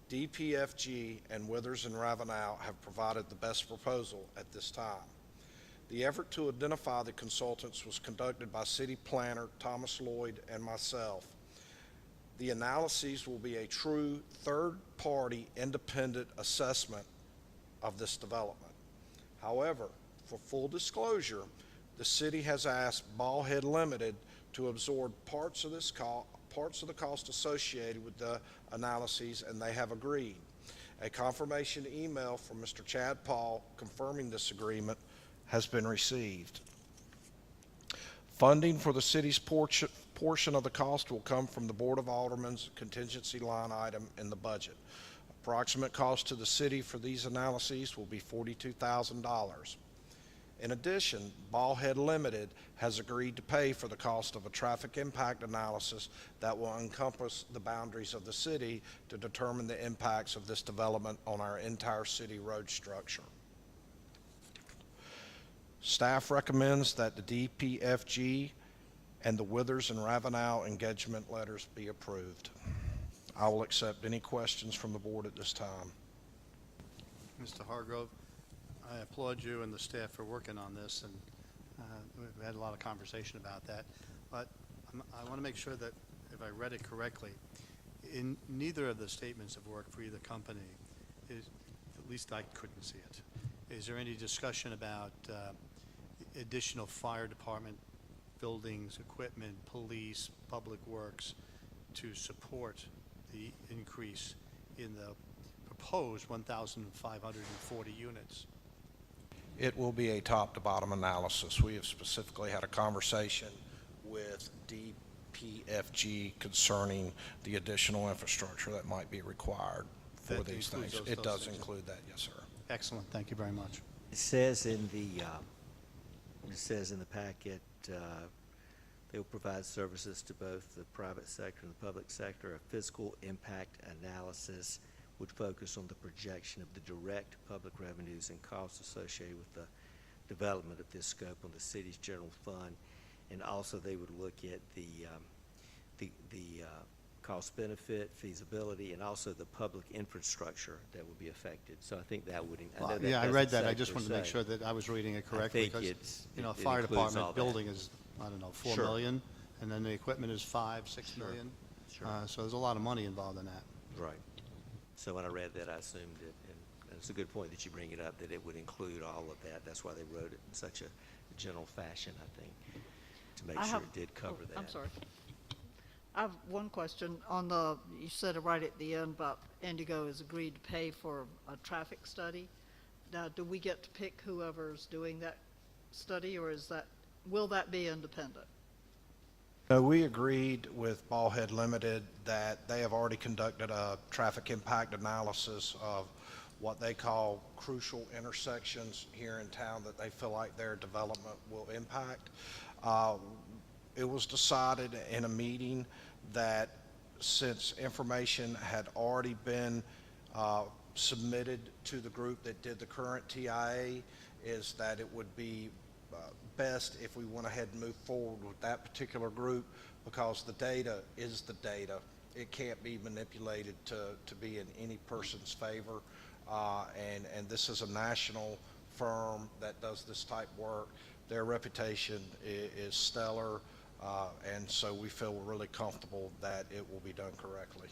DPFG and Withers and Ravenel have provided the best proposal at this time. The effort to identify the consultants was conducted by City Planner Thomas Lloyd and myself. The analyses will be a true third-party independent assessment of this development. However, for full disclosure, the city has asked Ballhead Limited to absorb parts of the cost associated with the analyses, and they have agreed. A confirmation email from Mr. Chad Paul confirming this agreement has been received. Funding for the city's portion of the cost will come from the Board of Aldermen's contingency line item in the budget. Approximate cost to the city for these analyses will be $42,000. In addition, Ballhead Limited has agreed to pay for the cost of a traffic impact analysis that will encompass the boundaries of the city to determine the impacts of this development on our entire city road structure. Staff recommends that the DPFG and the Withers and Ravenel engagement letters be approved. I will accept any questions from the board at this time. Mr. Hargrove, I applaud you and the staff for working on this, and we've had a lot of conversation about that. But I want to make sure that if I read it correctly, in neither of the statements of work for either company, is, at least I couldn't see it. Is there any discussion about additional fire department buildings, equipment, police, public works to support the increase in the proposed 1,540 units? It will be a top-to-bottom analysis. We have specifically had a conversation with DPFG concerning the additional infrastructure that might be required for That these includes things. those It does things. include that, yes, sir. Excellent, thank you very much. It says in the, packet, they will provide services to both the private sector and the public sector. A physical impact analysis would focus on the projection of the direct public revenues and costs associated with the development of this scope on the city's general fund. And also they would look at the cost benefit, feasibility, and also the public infrastructure that would be affected. So I think that would, Yeah, I read that. I just wanted to make sure that I was reading it correctly. think Because, it a fire includes all department that. building is, I don't know, 4 Sure. million, and then the equipment is 5-6 Sure. million. Sure. So there's a lot of money involved in that. Right. So when I read that, I assumed it, and it's a good point that you bring it up, that it would include all of that. That's why they wrote it in such a general fashion, I think, to make I sure have- it did cover that. I'm sorry. I have one question on you said it right at the end about Indigo has agreed to pay for a traffic study. Now, do we get to pick whoever's doing that study, or will that be independent? No, we agreed with Ballhead Limited that they have already conducted a traffic impact analysis of what they call crucial intersections here in town that they feel like their development will impact. It was decided in a meeting that since information had already been submitted to the group that did the current TIA, is that it would be best if we went ahead and moved forward with that particular group, because the data is the data. It can't be manipulated to be in any person's favor. And this is a national firm that does this type of work. Their reputation is stellar, and so we feel really comfortable that it will be done correctly.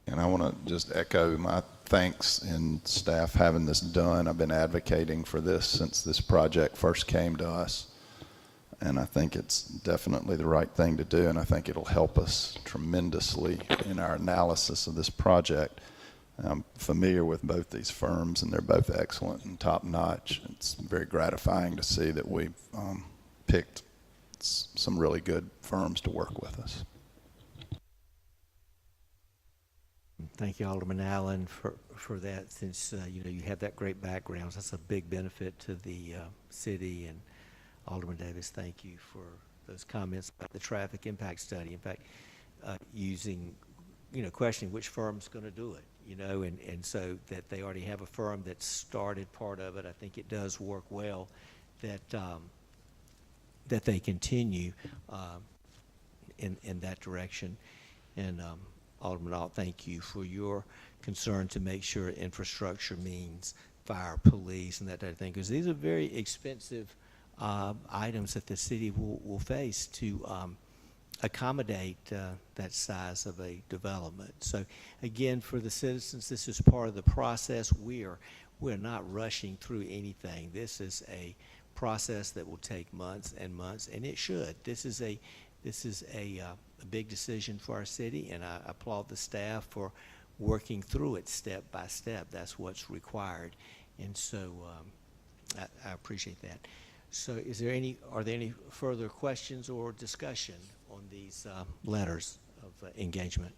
And I want to just echo my thanks in staff having this done. I've been advocating for this since this project first came to us. And I think it's definitely the right thing to do, and I think it'll help us tremendously in our analysis of this project. I'm familiar with both these firms, and they're both excellent and top-notch. It's very gratifying to see that we've picked some really good firms to work with us. Thank you, Alderman Allen, for that, since you have that great background. That's a big benefit to the city. And Alderman Davis, thank you for those comments about the traffic impact study. In fact, questioning which firm's going to do it, and so that they already have a firm that started part of it. I think it does work well that they continue in that direction. And Alderman Alt, thank you for your concern to make sure infrastructure means fire, police, and that type of thing, because these are very expensive items that the city will face to accommodate that size of a development. So again, for the citizens, this is part of the process. We're not rushing through anything. This is a process that will take months and months, and it should. This is a big decision for our city, and I applaud the staff for working through it step by step. That's what's required, and so I appreciate that. So are there any further questions or discussion on these letters of engagement?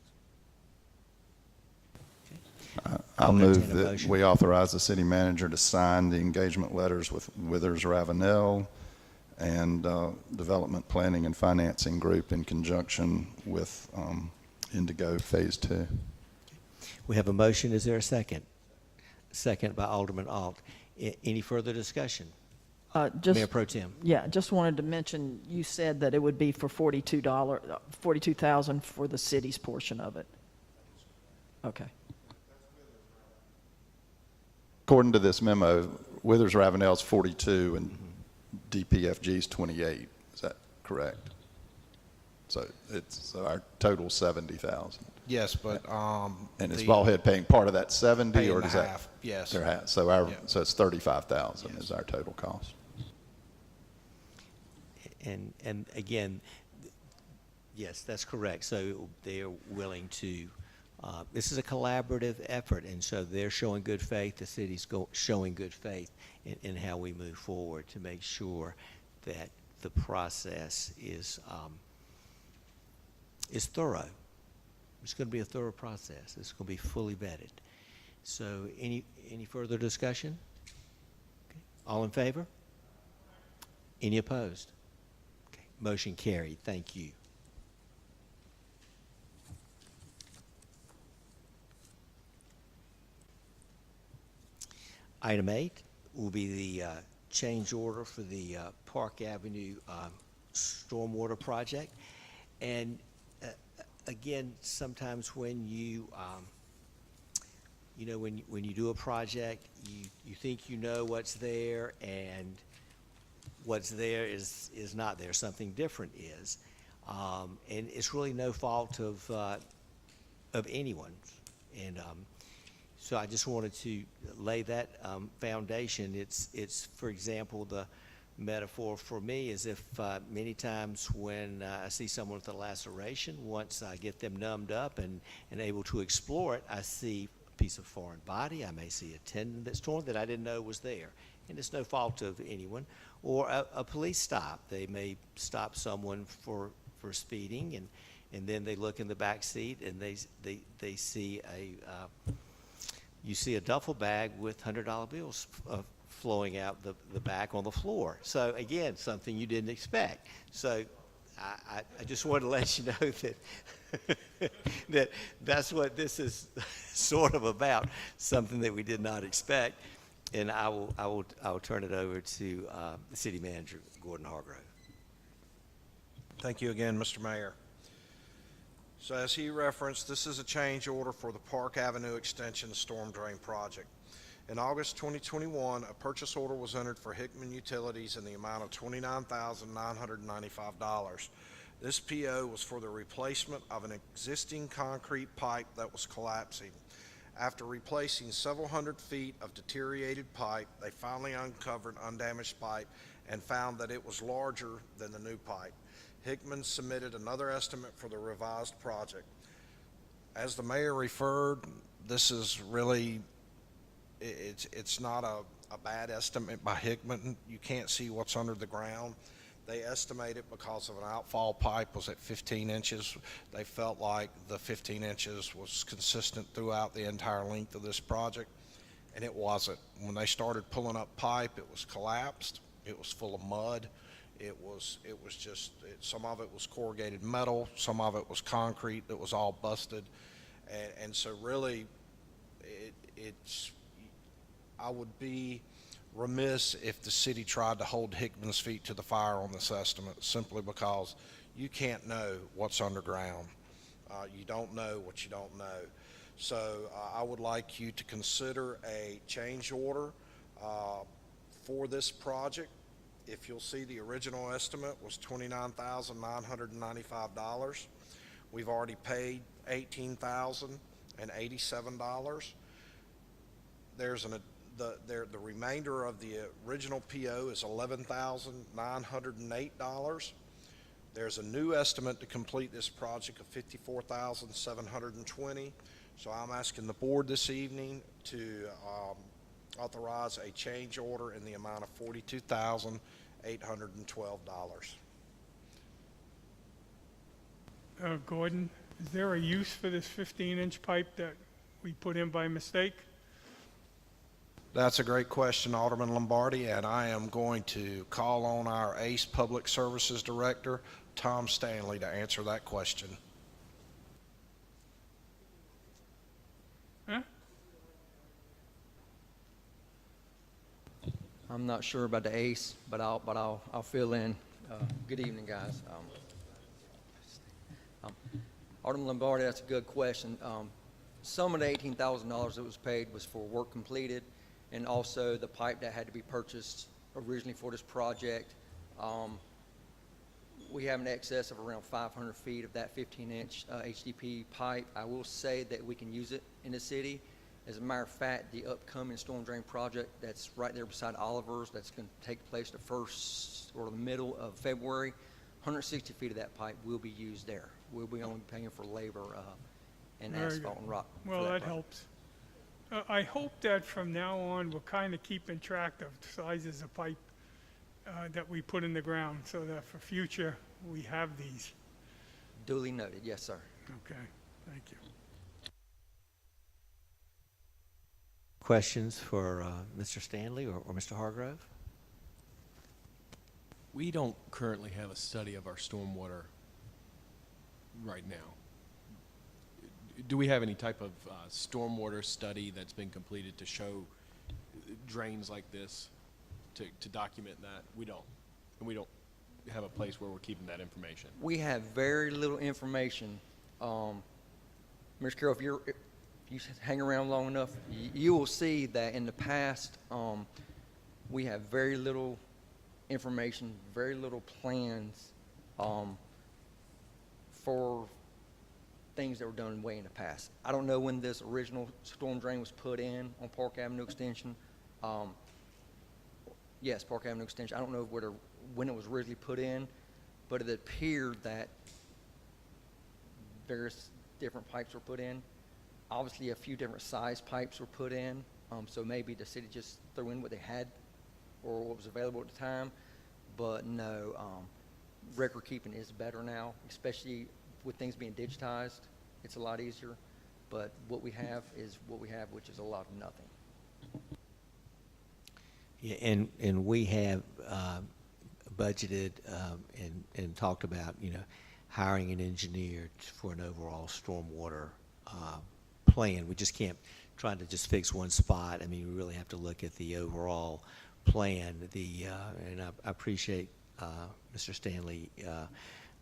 Okay. I'll I'll move entertain a that motion. we authorize the city manager to sign the engagement letters with Withers Ravenel and Development Planning and Financing Group in conjunction with Indigo Phase 2. We have a motion. Is there a second? Second by Alderman Alt. Any further discussion? Mayor Pro Tem. Yeah, just wanted to mention, you said that it would be for $42,000 for the city's portion of it. Okay. According to this memo, Withers Ravenel's 42 and DPFG's 28. Is that correct? So our total 70,000. Yes, but, And is Ballhead paying part of that 70, Paying or the does that? half, yes. Their half. So Yeah. so it's 35,000 Yes. is our total cost. And again, yes, that's correct. So they're willing to, this is a collaborative effort, and so they're showing good faith. The city's showing good faith in how we move forward to make sure that the process is thorough. It's going to be a thorough process. It's going to be fully vetted. So any further discussion? Okay. All in favor? Any opposed? Okay. Motion carried. Thank you. Item 8 will be the change order for the Park Avenue Stormwater project. And again, sometimes when you, when you do a project, you think you know what's there, and what's there is not there. Something different is, and it's really no fault of anyone's. And so I just wanted to lay that foundation. It's for example, the metaphor for me is if many times when I see someone with a laceration, once I get them numbed up and able to explore it, I see a piece of foreign body. I may see a tendon that's torn that I didn't know was there. And it's no fault of anyone. Or a police stop. They may stop someone for speeding, and then they look in the back seat and they see you see a duffel bag with $100 bills flowing out the back on the floor. So again, something you didn't expect. So I just wanted to let you know that that's what this is sort of about, something that we did not expect. And I will turn it over to the city manager, Gordon Hargrove. Thank you again, Mr. Mayor. So as he referenced, this is a change order for the Park Avenue Extension Storm Drain Project. In August 2021, a purchase order was entered for Hickman Utilities in the amount of $29,995. This PO was for the replacement of an existing concrete pipe that was collapsing. After replacing several hundred feet of deteriorated pipe, they finally uncovered undamaged pipe and found that it was larger than the new pipe. Hickman submitted another estimate for the revised project. As the mayor referred, this is really, it's not a bad estimate by Hickman. You can't see what's under the ground. They estimated because of an outfall pipe was at 15 inches. They felt like the 15 inches was consistent throughout the entire length of this project, and it wasn't. When they started pulling up pipe, it was collapsed. It was full of mud. It was just, some of it was corrugated metal, some of it was concrete that was all busted. And so really, I would be remiss if the city tried to hold Hickman's feet to the fire on this estimate, simply because you can't know what's underground. You don't know what you don't know. So I would like you to consider a change order for this project. If you'll see, the original estimate was $29,995. We've already paid $18,087. There's the remainder of the original PO is $11,908. There's a new estimate to complete this project of $54,720. So I'm asking the board this evening to authorize a change order in the amount of $42,812. Gordon, is there a use for this 15-inch pipe that we put in by mistake? That's a great question, Alderman Lombardi, and I am going to call on our ACE Public Services Director, Tom Stanley, to answer that question. Huh? I'm not sure about the ACE, but I'll fill in. Good evening, guys. Alderman Lombardi, that's a good question. Some of the $18,000 that was paid was for work completed, and also the pipe that had to be purchased originally for this project. We have an excess of around 500 feet of that 15-inch HDP pipe. I will say that we can use it in the city. As a matter of fact, the upcoming storm drain project that's right there beside Oliver's, that's going to take place the first or the middle of February, 160 feet of that pipe will be used there. We'll be only paying for labor and Very asphalt good. and rock. for Well, that project. helps. I hope that from now on, we're kind of keeping track of sizes of pipe that we put in the ground, so that for future, we have these. Duly noted, yes, sir. Okay, thank you. Questions for Mr. Stanley or Mr. Hargrove? We don't currently have a study of our stormwater right now. Do we have any type of stormwater study that's been completed to show drains like this, to document that? We don't. And we don't have a place where we're keeping that information. We have very little information. Ms. Carroll, if you hang around long enough, you will see that in the past, we have very little information, very little plans for things that were done way in the past. I don't know when this original storm drain was put in on Park Avenue Extension. Yes, Park Avenue Extension. I don't know when it was originally put in, but it appeared that various different pipes were put in. Obviously, a few different size pipes were put in, so maybe the city just threw in what they had or what was available at the time. But no, record keeping is better now, especially with things being digitized. It's a lot easier. But what we have is what we have, which is a lot of nothing. Yeah, and we have budgeted and talked about, hiring an engineer for an overall stormwater plan. We just can't try to just fix one spot. I mean, we really have to look at the overall plan. And I appreciate, Mr. Stanley,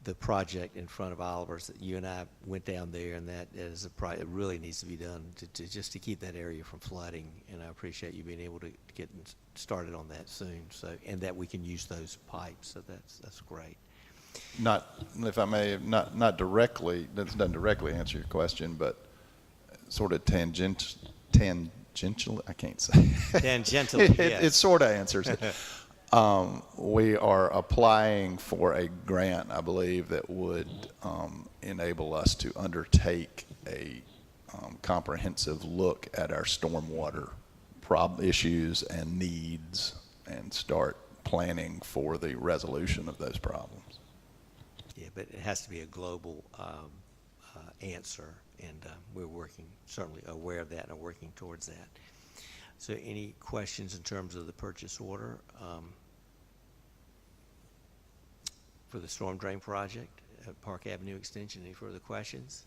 the project in front of Oliver's that you and I went down there, and that is it really needs to be done just to keep that area from flooding. And I appreciate you being able to get started on that soon. So, and that we can use those pipes. So that's great. Not, if I may, not directly, that doesn't directly answer your question, but sort of tangential, I can't say. Tangential, yes. It sort of answers it. We are applying for a grant, I believe, that would enable us to undertake a comprehensive look at our stormwater issues and needs and start planning for the resolution of those problems. Yeah, but it has to be a global answer, and we're certainly aware of that and are working towards that. So any questions in terms of the purchase order for the storm drain project at Park Avenue Extension? Any further questions?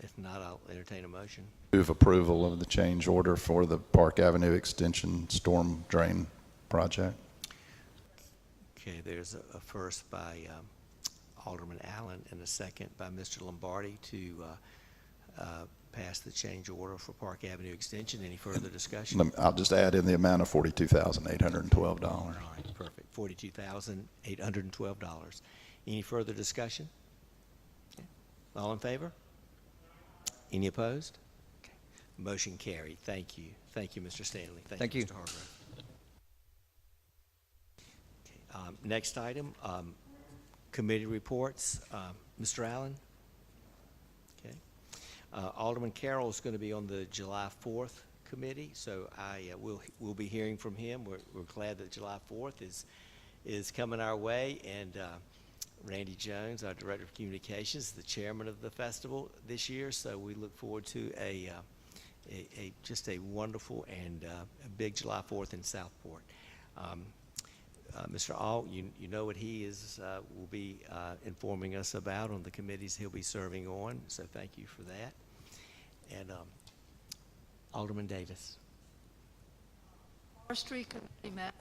If not, I'll entertain a motion. Move approval of the change order for the Park Avenue Extension storm drain project. Okay, there's a first by Alderman Allen and a second by Mr. Lombardi to pass the change order for Park Avenue Extension. Any further discussion? I'll just add in the amount of $42,812. All right, perfect. $42,812. Any further discussion? Okay. All in favor? Any opposed? Okay. Motion carried. Thank you. Thank you, Mr. Stanley. Thank you. Mr. Hargrove. Okay. Next item, committee reports. Mr. Allen? Okay. Alderman Carroll is going to be on the July 4th committee, so we'll be hearing from him. We're glad that July 4th is coming our way, and Randy Jones, our Director of Communications, the chairman of the festival this year, so we look forward to a just a wonderful and a big July 4th in Southport. Mr. Alt, you know what he is will be informing us about on the committees he'll be serving on, so thank you for that. And Alderman Davis. Forestry Committee met.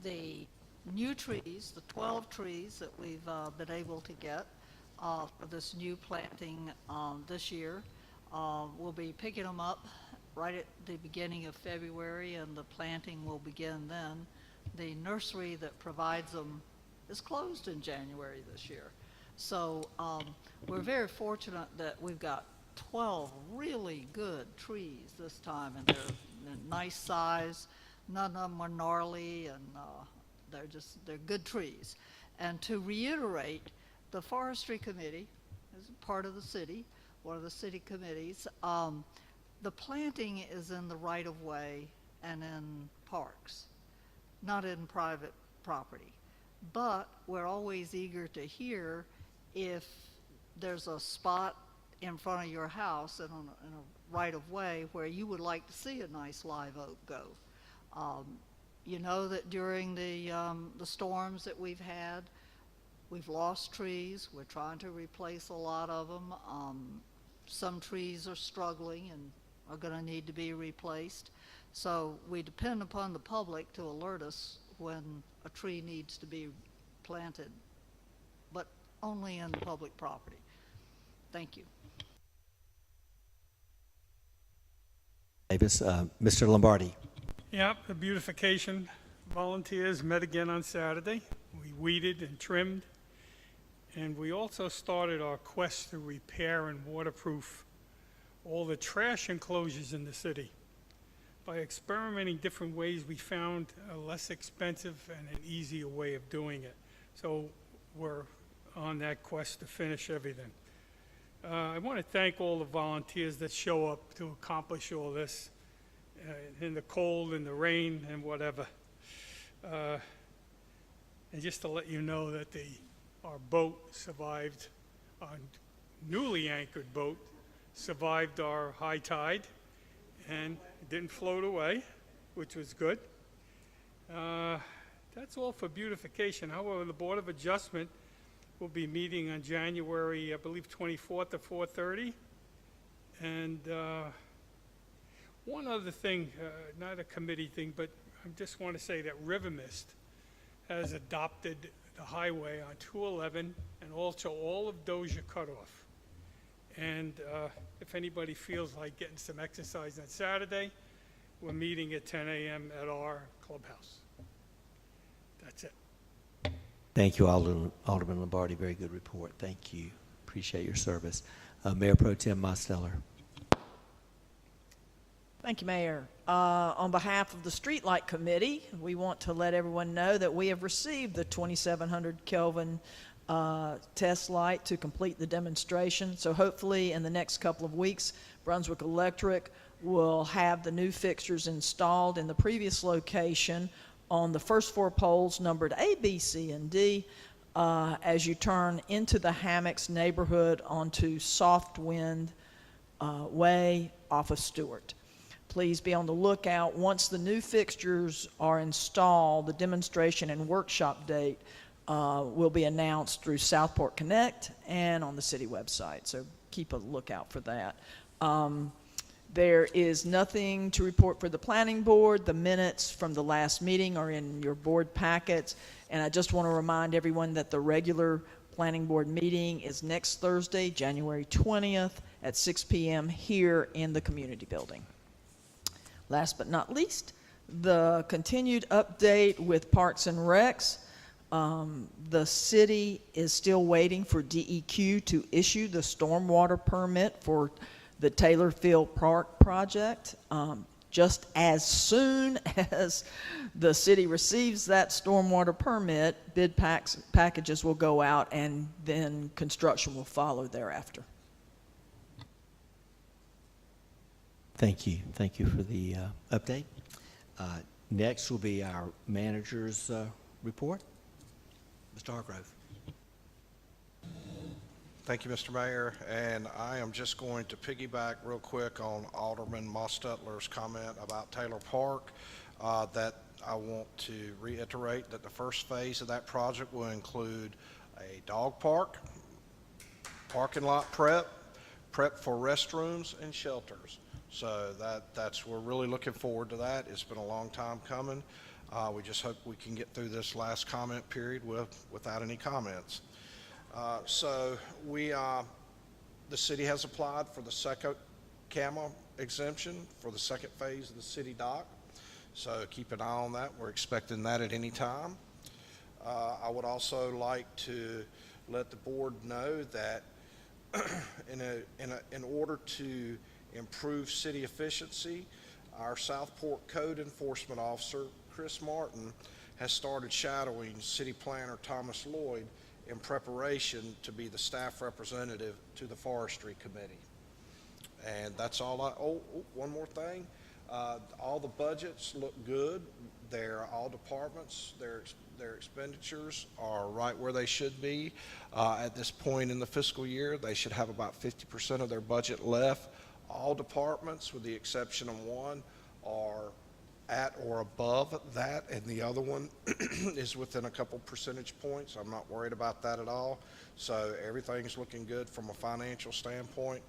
The new trees, the 12 trees that we've been able to get for this new planting this year, we'll be picking them up right at the beginning of February, and the planting will begin then. The nursery that provides them is closed in January this year. So we're very fortunate that we've got 12 really good trees this time, and they're nice size. None of them are gnarly, and they're good trees. And to reiterate, the Forestry Committee is part of the city, one of the city committees. The planting is in the right-of-way and in parks, not in private property. But we're always eager to hear if there's a spot in front of your house and in a right-of-way where you would like to see a nice live oak go. You know that during the storms that we've had, we've lost trees. We're trying to replace a lot of them. Some trees are struggling and are going to need to be replaced. So we depend upon the public to alert us when a tree needs to be planted, but only in public property. Thank you. Davis, Mr. Lombardi. Yep, the beautification volunteers met again on Saturday. We weeded and trimmed, and we also started our quest to repair and waterproof all the trash enclosures in the city. By experimenting different ways, we found a less expensive and an easier way of doing it. So we're on that quest to finish everything. I want to thank all the volunteers that show up to accomplish all this in the cold, in the rain, and whatever. And just to let you know that our boat survived, our newly anchored boat survived our high tide and didn't float away, which was good. That's all for beautification. However, the Board of Adjustment will be meeting on January, I believe, 24th at 4:30. And one other thing, not a committee thing, but I just want to say that River Mist has adopted the highway on 211 and also all of Dozier Cutoff. And if anybody feels like getting some exercise on Saturday, we're meeting at 10 a.m. at our clubhouse. That's it. Thank you, Alderman Lombardi. Very good report. Thank you. Appreciate your service. Mayor Pro Tem Mosteller. Thank you, Mayor. On behalf of the Streetlight Committee, we want to let everyone know that we have received the 2700 Kelvin test light to complete the demonstration. So hopefully in the next couple of weeks, Brunswick Electric will have the new fixtures installed in the previous location on the first 4 poles numbered A, B, C, and D as you turn into the Hammocks neighborhood onto Soft Wind Way off of Stewart. Please be on the lookout. Once the new fixtures are installed, the demonstration and workshop date will be announced through Southport Connect and on the city website. So keep a lookout for that. There is nothing to report for the planning board. The minutes from the last meeting are in your board packets. And I just want to remind everyone that the regular planning board meeting is next Thursday, January 20th at 6 p.m. here in the community building. Last but not least, the continued update with Parks and Recs. The city is still waiting for DEQ to issue the stormwater permit for the Taylorfield Park project. Just as soon as the city receives that stormwater permit, bid packages will go out and then construction will follow thereafter. Thank you. Thank you for the update. Next will be our manager's report. Mr. Hargrove. Thank you, Mr. Mayor, and I am just going to piggyback real quick on Alderman Mostetler's comment about Taylor Park, that I want to reiterate that the first phase of that project will include a dog park, parking lot prep for restrooms and shelters. So we're really looking forward to that. It's been a long time coming. We just hope we can get through this last comment period without any comments. The city has applied for the second CAMA exemption for the second phase of the city dock. So keep an eye on that. We're expecting that at any time. I would also like to let the board know that in order to improve city efficiency, our Southport Code Enforcement Officer, Chris Martin, has started shadowing City Planner Thomas Lloyd in preparation to be the staff representative to the Forestry Committee. And that's all one more thing. All the budgets look good. All departments, their expenditures are right where they should be. At this point in the fiscal year, they should have about 50% of their budget left. All departments, with the exception of one, are at or above that, and the other one is within a couple percentage points. I'm not worried about that at all. So everything's looking good from a financial standpoint.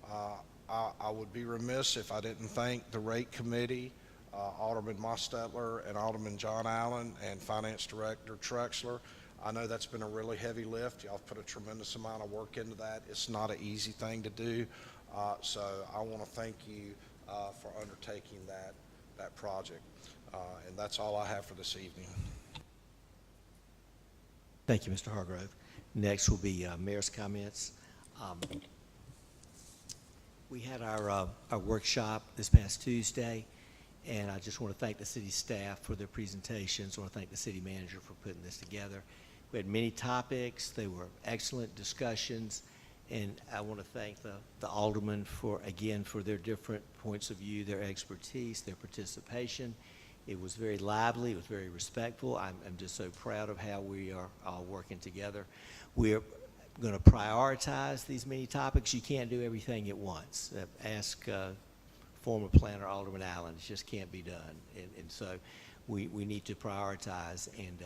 I would be remiss if I didn't thank the rate committee, Alderman Mostetler and Alderman John Allen, and Finance Director Trexler. I know that's been a really heavy lift. Y'all put a tremendous amount of work into that. It's not an easy thing to do. So I want to thank you for undertaking that project. And that's all I have for this evening. Thank you, Mr. Hargrove. Next will be mayor's comments. We had our workshop this past Tuesday, and I just want to thank the city staff for their presentations. I want to thank the city manager for putting this together. We had many topics. They were excellent discussions, and I want to thank the aldermen for their different points of view, their expertise, their participation. It was very lively. It was very respectful. I'm just so proud of how we are all working together. We're going to prioritize these many topics. You can't do everything at once. Ask former planner Alderman Allen. It just can't be done. And so we need to prioritize. And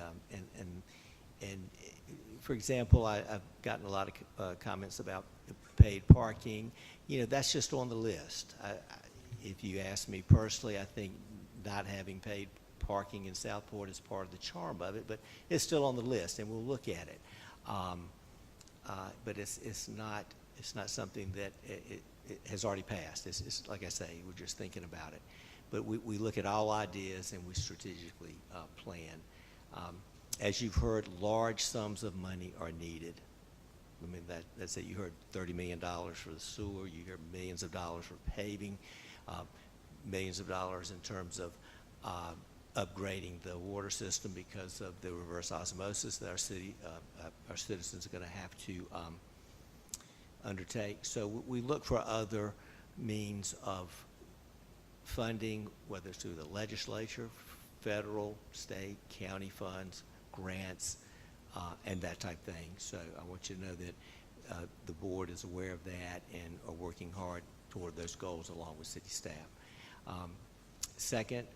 for example, I've gotten a lot of comments about paid parking. You know, that's just on the list. If you ask me personally, I think not having paid parking in Southport is part of the charm of it, but it's still on the list, and we'll look at it. But it's not something that it has already passed. It's like I say, we're just thinking about it. But we look at all ideas and we strategically plan. As you've heard, large sums of money are needed. I mean, that's it. You heard $30 million for the sewer. You heard millions of dollars for paving, millions of dollars in terms of upgrading the water system because of the reverse osmosis that our citizens are going to have to undertake. So we look for other means of funding, whether it's through the legislature, federal, state, county funds, grants, and that type of thing. So I want you to know that the board is aware of that and are working hard toward those goals along with city staff. Second,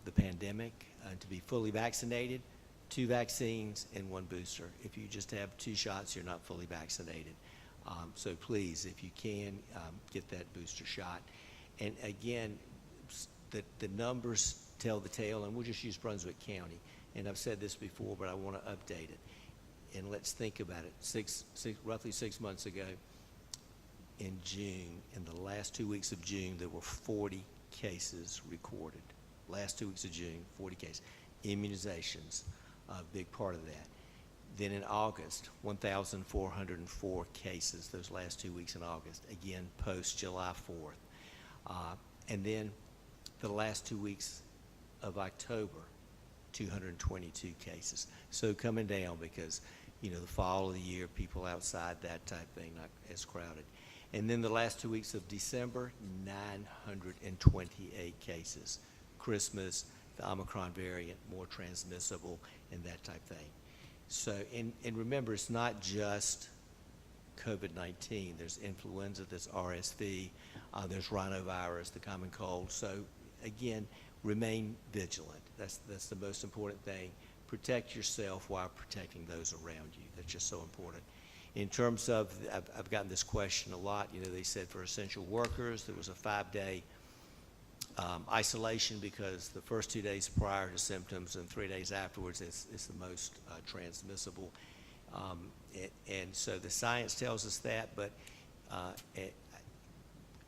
the pandemic, to be fully vaccinated, 2 vaccines and 1 booster. If you just have 2 shots, you're not fully vaccinated. So please, if you can, get that booster shot. And again, the numbers tell the tale, and we'll just use Brunswick County. And I've said this before, but I want to update it. And let's think about it. Roughly 6 months ago, in June, in the last 2 weeks of June, there were 40 cases recorded. Last 2 weeks of June, 40 cases. Immunizations, a big part of that. Then in August, 1,404 cases, those last 2 weeks in August, again, post July 4th. And then the last 2 weeks of October, 222 cases. So coming down because, you know, the fall of the year, people outside, that type of thing, not as crowded. And then the last 2 weeks of December, 928 cases. Christmas, the Omicron variant, more transmissible, and that type of thing. So, and remember, it's not just COVID-19. There's influenza, there's RSV, there's rhinovirus, the common cold. So again, remain vigilant. That's the most important thing. Protect yourself while protecting those around you. That's just so important. In terms of, I've gotten this question a lot. You know, they said for essential workers, there was a 5-day isolation because the first 2 days prior to symptoms and 3 days afterwards is the most transmissible. And so the science tells us that, but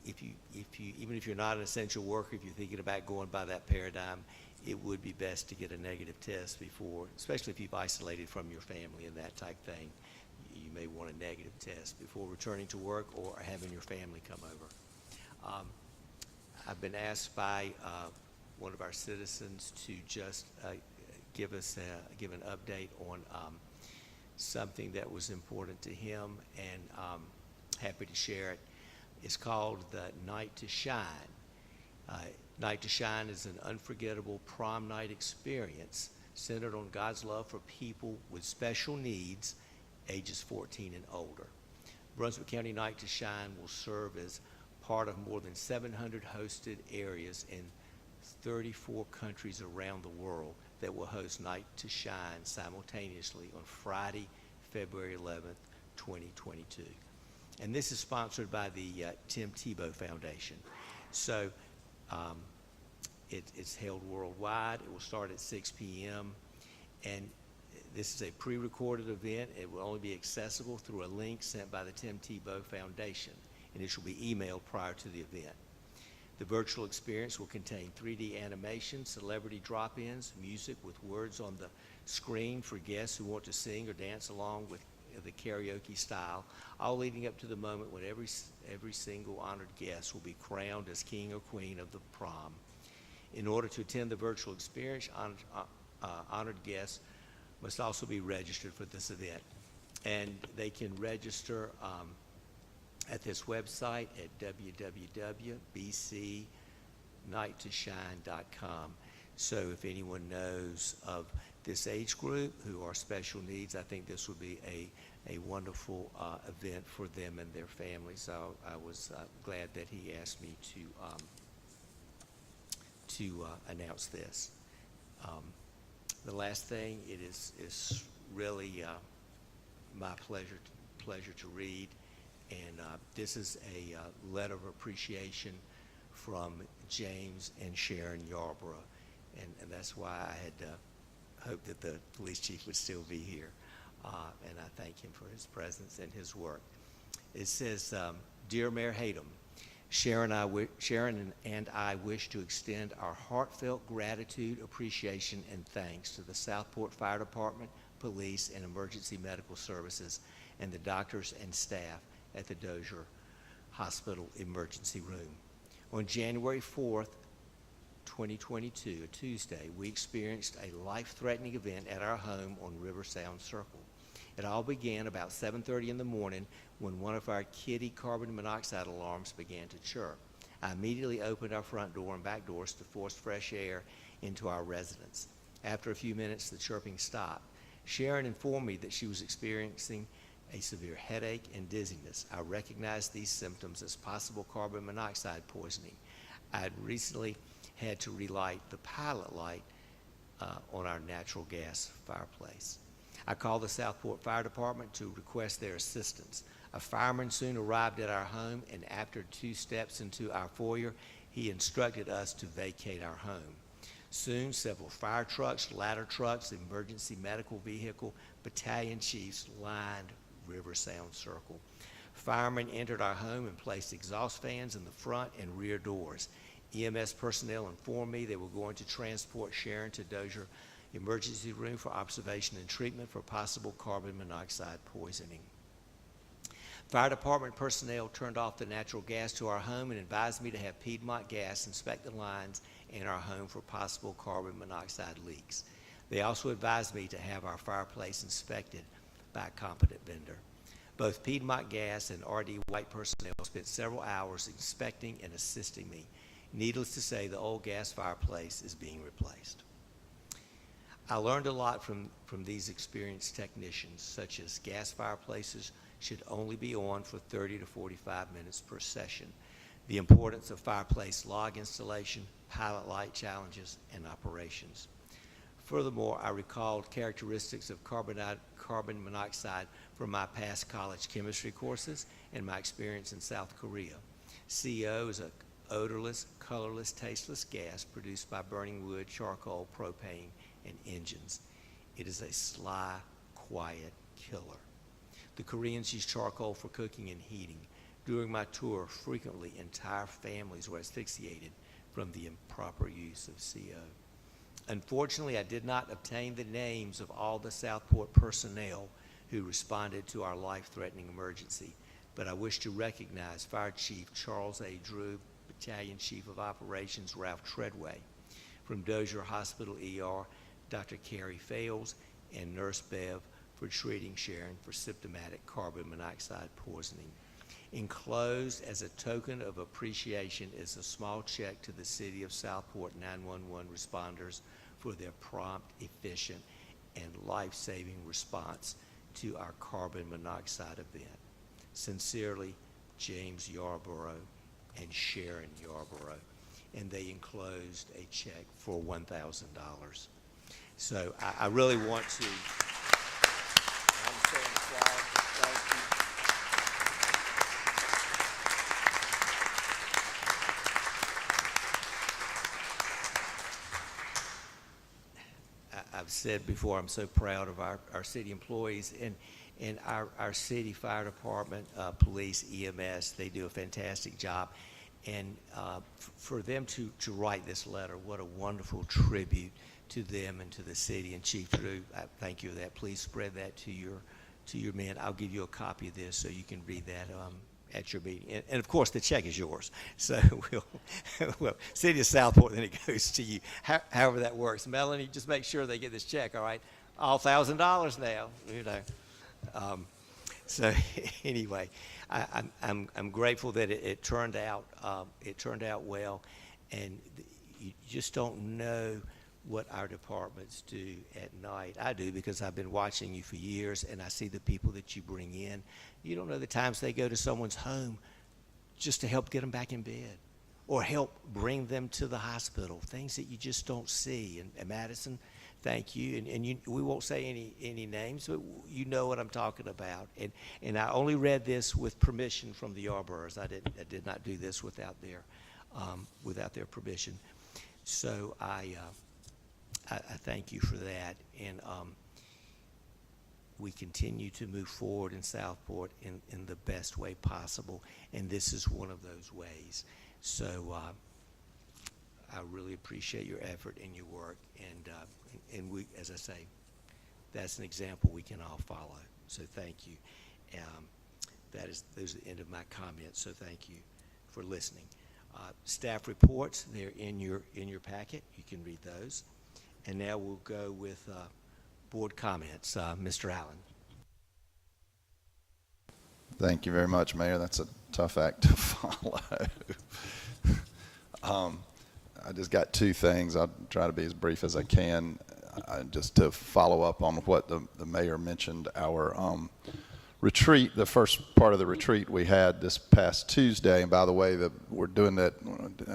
even if you're not an essential worker, if you're thinking about going by that paradigm, it would be best to get a negative test before, especially if you've isolated from your family and that type thing. You may want a negative test before returning to work or having your family come over. I've been asked by one of our citizens to just give an update on something that was important to him, and happy to share it. It's called the Night to Shine. Night to Shine is an unforgettable prom night experience centered on God's love for people with special needs, ages 14 and older. Brunswick County Night to Shine will serve as part of more than 700 hosted areas in 34 countries around the world that will host Night to Shine simultaneously on Friday, February 11th, 2022. And this is sponsored by the Tim Tebow Foundation. So it's held worldwide. It will start at 6 p.m. And this is a pre-recorded event. It will only be accessible through a link sent by the Tim Tebow Foundation, and it will be emailed prior to the event. The virtual experience will contain 3D animation, celebrity drop-ins, music with words on the screen for guests who want to sing or dance along with the karaoke style, all leading up to the moment when every single honored guest will be crowned as king or queen of the prom. In order to attend the virtual experience, honored guests must also be registered for this event. And they can register at this website at www.bcnighttoshine.com. So if anyone knows of this age group who are special needs, I think this would be a wonderful event for them and their families. So I was glad that he asked me to announce this. The last thing, it is really my pleasure to read, and this is a letter of appreciation from James and Sharon Yarborough, and that's why I had hoped that the police chief would still be here, and I thank him for his presence and his work. It says, Dear Mayor Hatem, Sharon and I wish to extend our heartfelt gratitude, appreciation, and thanks to the Southport Fire Department, Police, and Emergency Medical Services, and the doctors and staff at the Dozier Hospital Emergency Room. On January 4th, 2022, a Tuesday, we experienced a life-threatening event at our home on River Sound Circle. It all began about 7:30 in the morning when one of our kitty carbon monoxide alarms began to chirp. I immediately opened our front door and back doors to force fresh air into our residence. After a few minutes, the chirping stopped. Sharon informed me that she was experiencing a severe headache and dizziness. I recognized these symptoms as possible carbon monoxide poisoning. I had recently had to relight the pilot light on our natural gas fireplace. I called the Southport Fire Department to request their assistance. A fireman soon arrived at our home, and after 2 steps into our foyer, he instructed us to vacate our home. Soon, several fire trucks, ladder trucks, emergency medical vehicle, battalion chiefs lined River Sound Circle. Firemen entered our home and placed exhaust fans in the front and rear doors. EMS personnel informed me they were going to transport Sharon to Dozier Emergency Room for observation and treatment for possible carbon monoxide poisoning. Fire department personnel turned off the natural gas to our home and advised me to have Piedmont Gas inspect the lines in our home for possible carbon monoxide leaks. They also advised me to have our fireplace inspected by a competent vendor. Both Piedmont Gas and RD White personnel spent several hours inspecting and assisting me. Needless to say, the old gas fireplace is being replaced. I learned a lot from these experienced technicians, such as gas fireplaces should only be on for 30 to 45 minutes per session. The importance of fireplace log installation, pilot light challenges, and operations. Furthermore, I recalled characteristics of carbon monoxide from my past college chemistry courses and my experience in South Korea. CO is an odorless, colorless, tasteless gas produced by burning wood, charcoal, propane, and engines. It is a sly, quiet killer. The Koreans use charcoal for cooking and heating. During my tour, frequently entire families were asphyxiated from the improper use of CO. Unfortunately, I did not obtain the names of all the Southport personnel who responded to our life-threatening emergency, but I wish to recognize Fire Chief Charles A. Drew, Battalion Chief of Operations Ralph Treadway, from Dozier Hospital ER, Dr. Carrie Fales, and Nurse Bev for treating Sharon for symptomatic carbon monoxide poisoning. Enclosed as a token of appreciation is a small check to the City of Southport 911 responders for their prompt, efficient, and life-saving response to our carbon monoxide event. Sincerely, James Yarborough and Sharon Yarborough. And they enclosed a check for $1,000. So I really want to. I'm saying thank you. I've said before, I'm so proud of our city employees and our city fire department, police, EMS. They do a fantastic job. And for them to write this letter, what a wonderful tribute to them and to the city. And Chief Drew, I thank you for that. Please spread that to your men. I'll give you a copy of this so you can read that at your meeting. And of course, the check is yours. So well, City of Southport, then it goes to you. However that works. Melanie, just make sure they get this check, all right? All $1,000 now, you know. So anyway, I'm grateful that it turned out well, and you just don't know what our departments do at night. I do, because I've been watching you for years, and I see the people that you bring in. You don't know the times they go to someone's home just to help get them back in bed or help bring them to the hospital, things that you just don't see. And Madison, thank you. And we won't say any names, but you know what I'm talking about. And I only read this with permission from the Yarboroughs. I did not do this without their permission. So I thank you for that. And we continue to move forward in Southport in the best way possible, and this is one of those ways. So I really appreciate your effort and your work, and we, as I say, that's an example we can all follow. So thank you. Those are the end of my comments. So thank you for listening. Staff reports, they're in your packet. You can read those. And now we'll go with board comments. Mr. Allen. Thank you very much, Mayor. That's a tough act to follow. I just got two things. I'll try to be as brief as I can. Just to follow up on what the mayor mentioned, our retreat, the first part of the retreat we had this past Tuesday, and by the way, we're doing that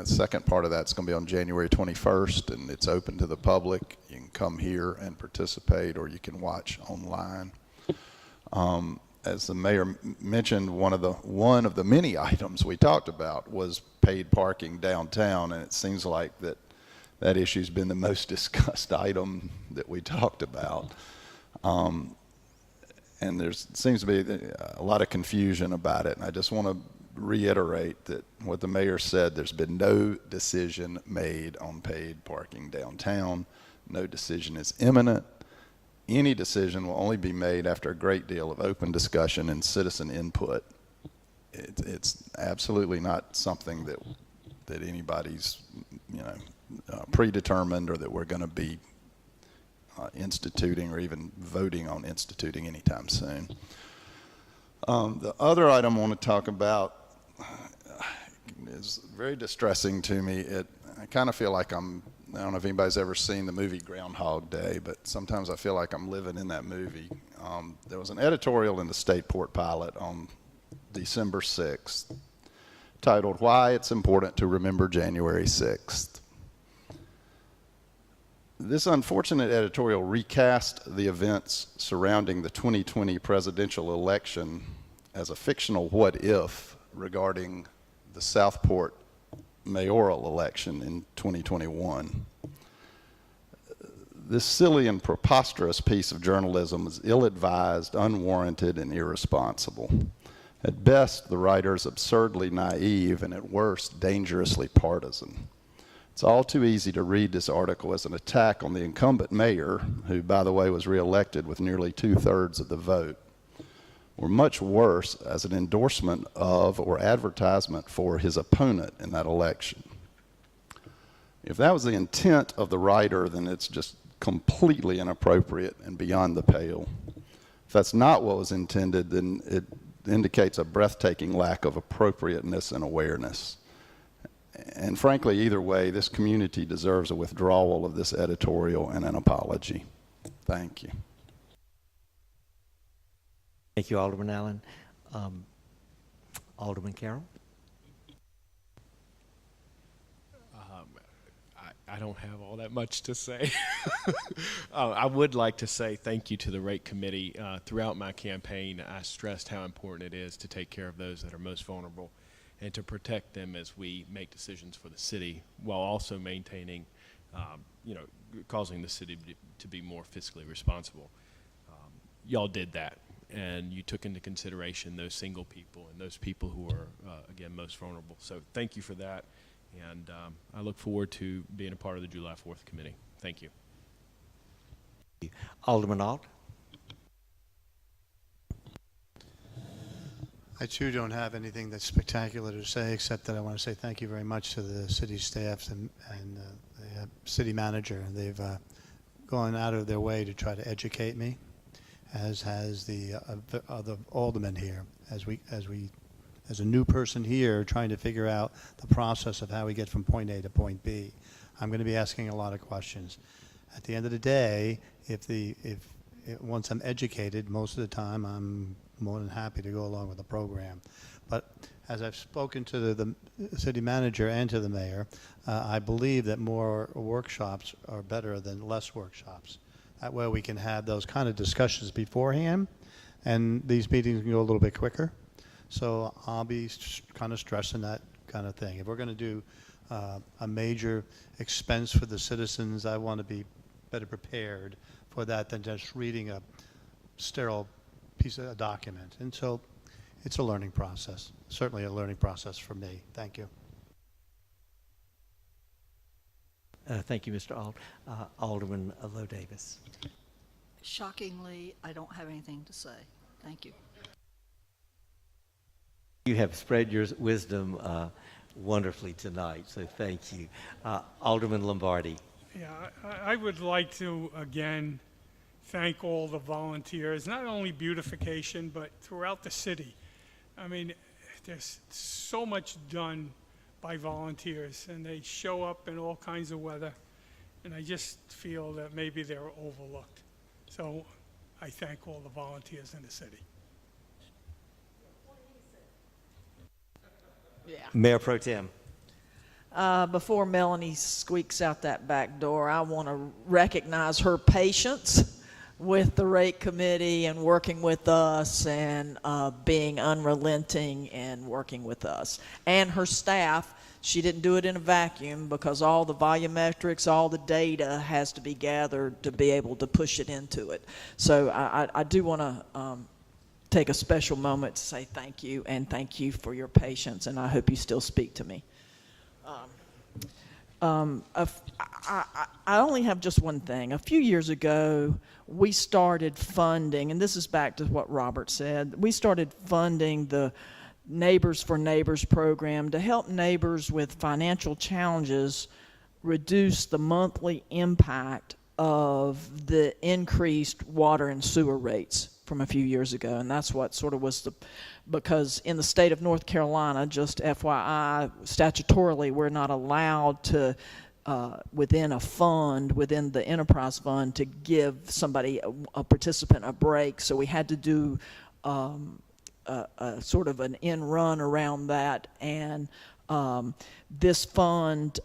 second part of that's going to be on January 21st, and it's open to the public. You can come here and participate, or you can watch online. As the mayor mentioned, one of the many items we talked about was paid parking downtown, and it seems like that issue's been the most discussed item that we talked about. And there seems to be a lot of confusion about it. And I just want to reiterate that what the mayor said, there's been no decision made on paid parking downtown. No decision is imminent. Any decision will only be made after a great deal of open discussion and citizen input. It's absolutely not something that anybody's, predetermined, or that we're going to be instituting or even voting on instituting anytime soon. The other item I want to talk about is very distressing to me. I kind of feel like I'm I don't know if anybody's ever seen the movie Groundhog Day, but sometimes I feel like I'm living in that movie. There was an editorial in the Stateport Pilot on December 6th titled, "Why It's Important to Remember January 6th." This unfortunate editorial recast the events surrounding the 2020 presidential election as a fictional what-if regarding the Southport mayoral election in 2021. This silly and preposterous piece of journalism is ill-advised, unwarranted, and irresponsible. At best, the writer is absurdly naive, and at worst, dangerously partisan. It's all too easy to read this article as an attack on the incumbent mayor, who, by the way, was reelected with nearly 2/3 of the vote, or much worse, as an endorsement of or advertisement for his opponent in that election. If that was the intent of the writer, then it's just completely inappropriate and beyond the pale. If that's not what was intended, then it indicates a breathtaking lack of appropriateness and awareness. And frankly, either way, this community deserves a withdrawal of this editorial and an apology. Thank you. Thank you, Alderman Allen. Alderman Carroll? I don't have all that much to say. I would like to say thank you to the rate committee. Throughout my campaign, I stressed how important it is to take care of those that are most vulnerable and to protect them as we make decisions for the city, while also maintaining, causing the city to be more fiscally responsible. Y'all did that, and you took into consideration those single people and those people who are, again, most vulnerable. So thank you for that. And I look forward to being a part of the July 4th committee. Thank you. Alderman Alt? I too don't have anything that's spectacular to say, except that I want to say thank you very much to the city staff and the city manager. They've gone out of their way to try to educate me, as has the other aldermen here, as a new person here trying to figure out the process of how we get from point A to point B. I'm going to be asking a lot of questions. At the end of the day, once I'm educated, most of the time I'm more than happy to go along with the program. But as I've spoken to the city manager and to the mayor, I believe that more workshops are better than less workshops. That way we can have those kind of discussions beforehand, and these meetings can go a little bit quicker. So I'll be kind of stressing that kind of thing. If we're going to do a major expense for the citizens, I want to be better prepared for that than just reading a sterile piece of a document. And so it's a learning process, certainly a learning process for me. Thank you. Thank you, Mr. Alt. Alderman Lowe Davis. Shockingly, I don't have anything to say. Thank you. You have spread your wisdom wonderfully tonight, so thank you. Alderman Lombardi. Yeah, I would like to, again, thank all the volunteers, not only beautification, but throughout the city. I mean, there's so much done by volunteers, and they show up in all kinds of weather, and I just feel that maybe they're overlooked. So I thank all the volunteers in the city. Yeah. Mayor Pro Tem. Before Melanie squeaks out that back door, I want to recognize her patience with the rate committee and working with us and being unrelenting and working with us. And her staff, she didn't do it in a vacuum because all the volumetrics, all the data has to be gathered to be able to push it into it. So I do want to take a special moment to say thank you, and thank you for your patience, and I hope you still speak to me. I only have just one thing. A few years ago, we started funding, and this is back to what Robert said, we started funding the Neighbors for Neighbors program to help neighbors with financial challenges reduce the monthly impact of the increased water and sewer rates from a few years ago. And that's what sort of was because in the state of North Carolina, just FYI, statutorily, we're not allowed to within a fund, within the enterprise fund, to give somebody, a participant, a break. So we had to do a sort of an end run around that, and this fund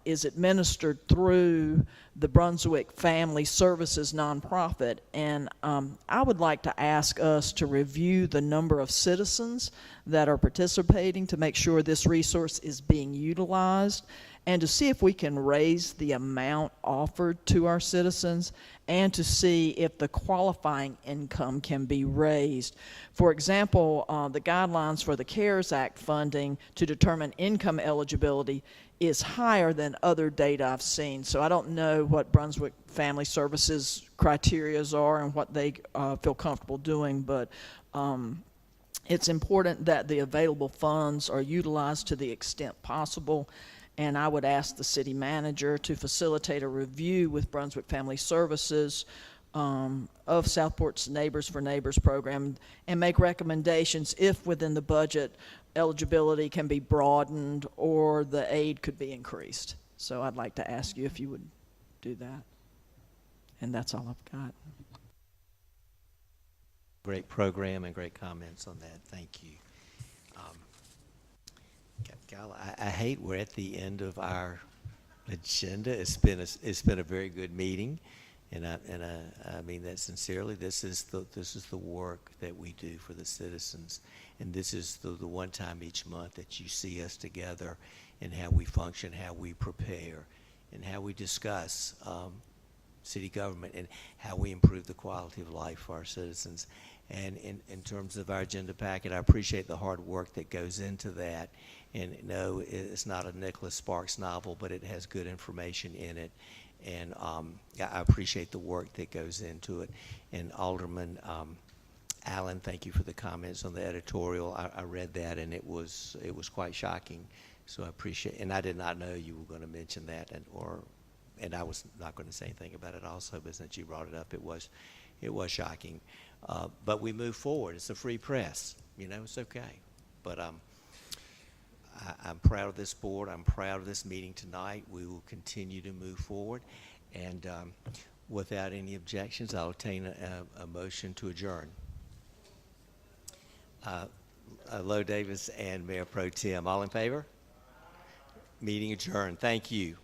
is administered through the Brunswick Family Services nonprofit, and I would like to ask us to review the number of citizens that are participating to make sure this resource is being utilized, and to see if we can raise the amount offered to our citizens, and to see if the qualifying income can be raised. For example, the guidelines for the CARES Act funding to determine income eligibility is higher than other data I've seen. So I don't know what Brunswick Family Services criterias are and what they feel comfortable doing, but it's important that the available funds are utilized to the extent possible. And I would ask the city manager to facilitate a review with Brunswick Family Services of Southport's Neighbors for Neighbors program, and make recommendations if within the budget eligibility can be broadened or the aid could be increased. So I'd like to ask you if you would do that. And that's all I've got. Great program and great comments on that. Thank you. Gal, I hate we're at the end of our agenda. It's been a very good meeting, and I mean that sincerely. This is the work that we do for the citizens, and this is the one time each month that you see us together and how we function, how we prepare, and how we discuss city government and how we improve the quality of life for our citizens. And in terms of our agenda packet, I appreciate the hard work that goes into that. And no, it's not a Nicholas Sparks novel, but it has good information in it. And I appreciate the work that goes into it. And Alderman Allen, thank you for the comments on the editorial. I read that, and it was quite shocking. So I appreciate, and I did not know you were going to mention that, and I was not going to say anything about it also, but since you brought it up, it was shocking. But we move forward. It's a free press. It's okay. But I'm proud of this board. I'm proud of this meeting tonight. We will continue to move forward. And without any objections, I'll obtain a motion to adjourn. Lowe Davis and Mayor Pro Tem. All in favor? Meeting adjourned. Thank you.